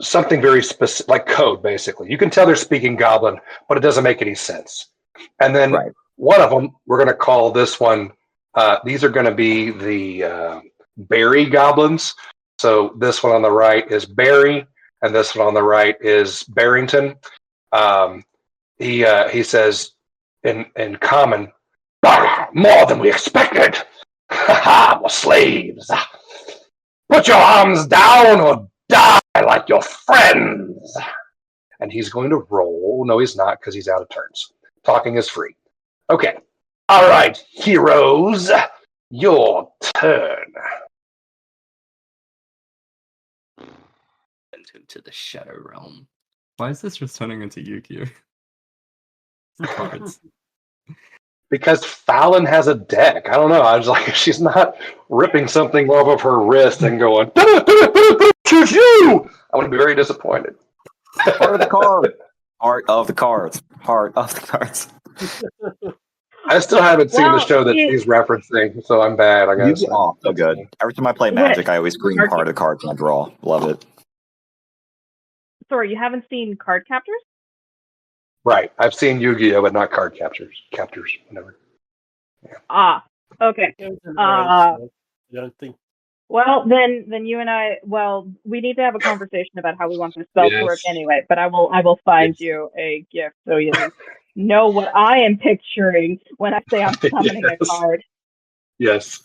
something very specific, like code, basically. You can tell they're speaking goblin, but it doesn't make any sense. And then Right. one of them, we're going to call this one, these are going to be the Barry goblins. So this one on the right is Barry, and this one on the right is Barrington. He says in common, more than we expected. Ha ha, we're slaves. Put your arms down or die like your friends. And he's going to roll. No, he's not, because he's out of turns. Talking is free. Okay. All right, heroes, your turn. Into the Shadow Realm. Why is this just turning into Yu-Gi-Oh? Cards. Because Fallon has a deck. I don't know. I was like, she's not ripping something off of her wrist and going, choose you. I would be very disappointed. Heart of the card. Heart of the cards. Heart of the cards. I still haven't seen the Well, show that she's referencing, so I'm bad. I guess. Oh, so good. Every time I play Magic, I always scream heart of the cards and I draw. Love it. Sorry, you haven't seen Card Captors? Right. I've seen Yu-Gi-Oh, but not card captures. Captures, whatever. Ah, okay. I don't think. Well, then you and I. Well, we need to have a conversation about how we want the spell to work Yes. anyway. But I will find Yes. you a gift so you know what I am picturing when I say I'm summoning Yes. a card. Yes.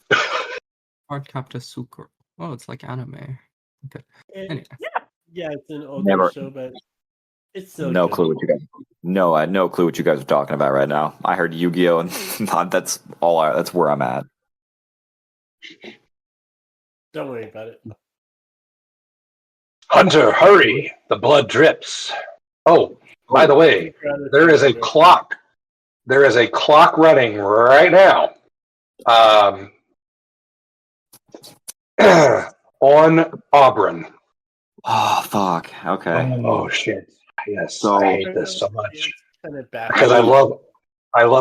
Card Captor Sucre. Oh, it's like anime. Okay. Anyway. Yeah, it's an older Never- show, but it's still No good. clue what you guys. No, I had no clue what you guys are talking about right now. I heard Yu-Gi-Oh, and that's all. That's where I'm at. Don't worry about it. Hunter, hurry! The blood drips. Oh, by the way, there is a clock. There is a clock running right now. On Auburn. Oh fuck. Okay. Oh shit! Yes, So- I hate this so much It's kind of bad. because I love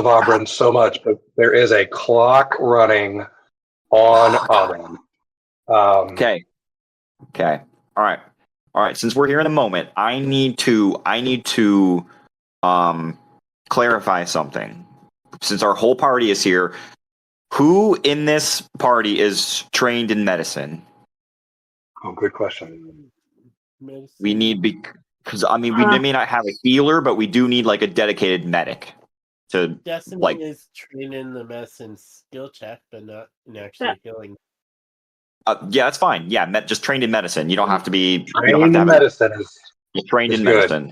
Auburn so much, but there is a clock running on Oh, God. Auburn. Okay. Okay. All right. All right. Since we're here in a moment, I need to clarify something. Since our whole party is here, Who in this party is trained in medicine? Oh, good question. Medicine. We need because I mean we may not have a healer, but we do need like a dedicated medic to Destiny like. is trained in the medicine skill check, but not in actually healing. Yeah, that's fine. Yeah, just trained in medicine. You don't have to be. You don't have Trained to in have medicine You're trained is in good. medicine.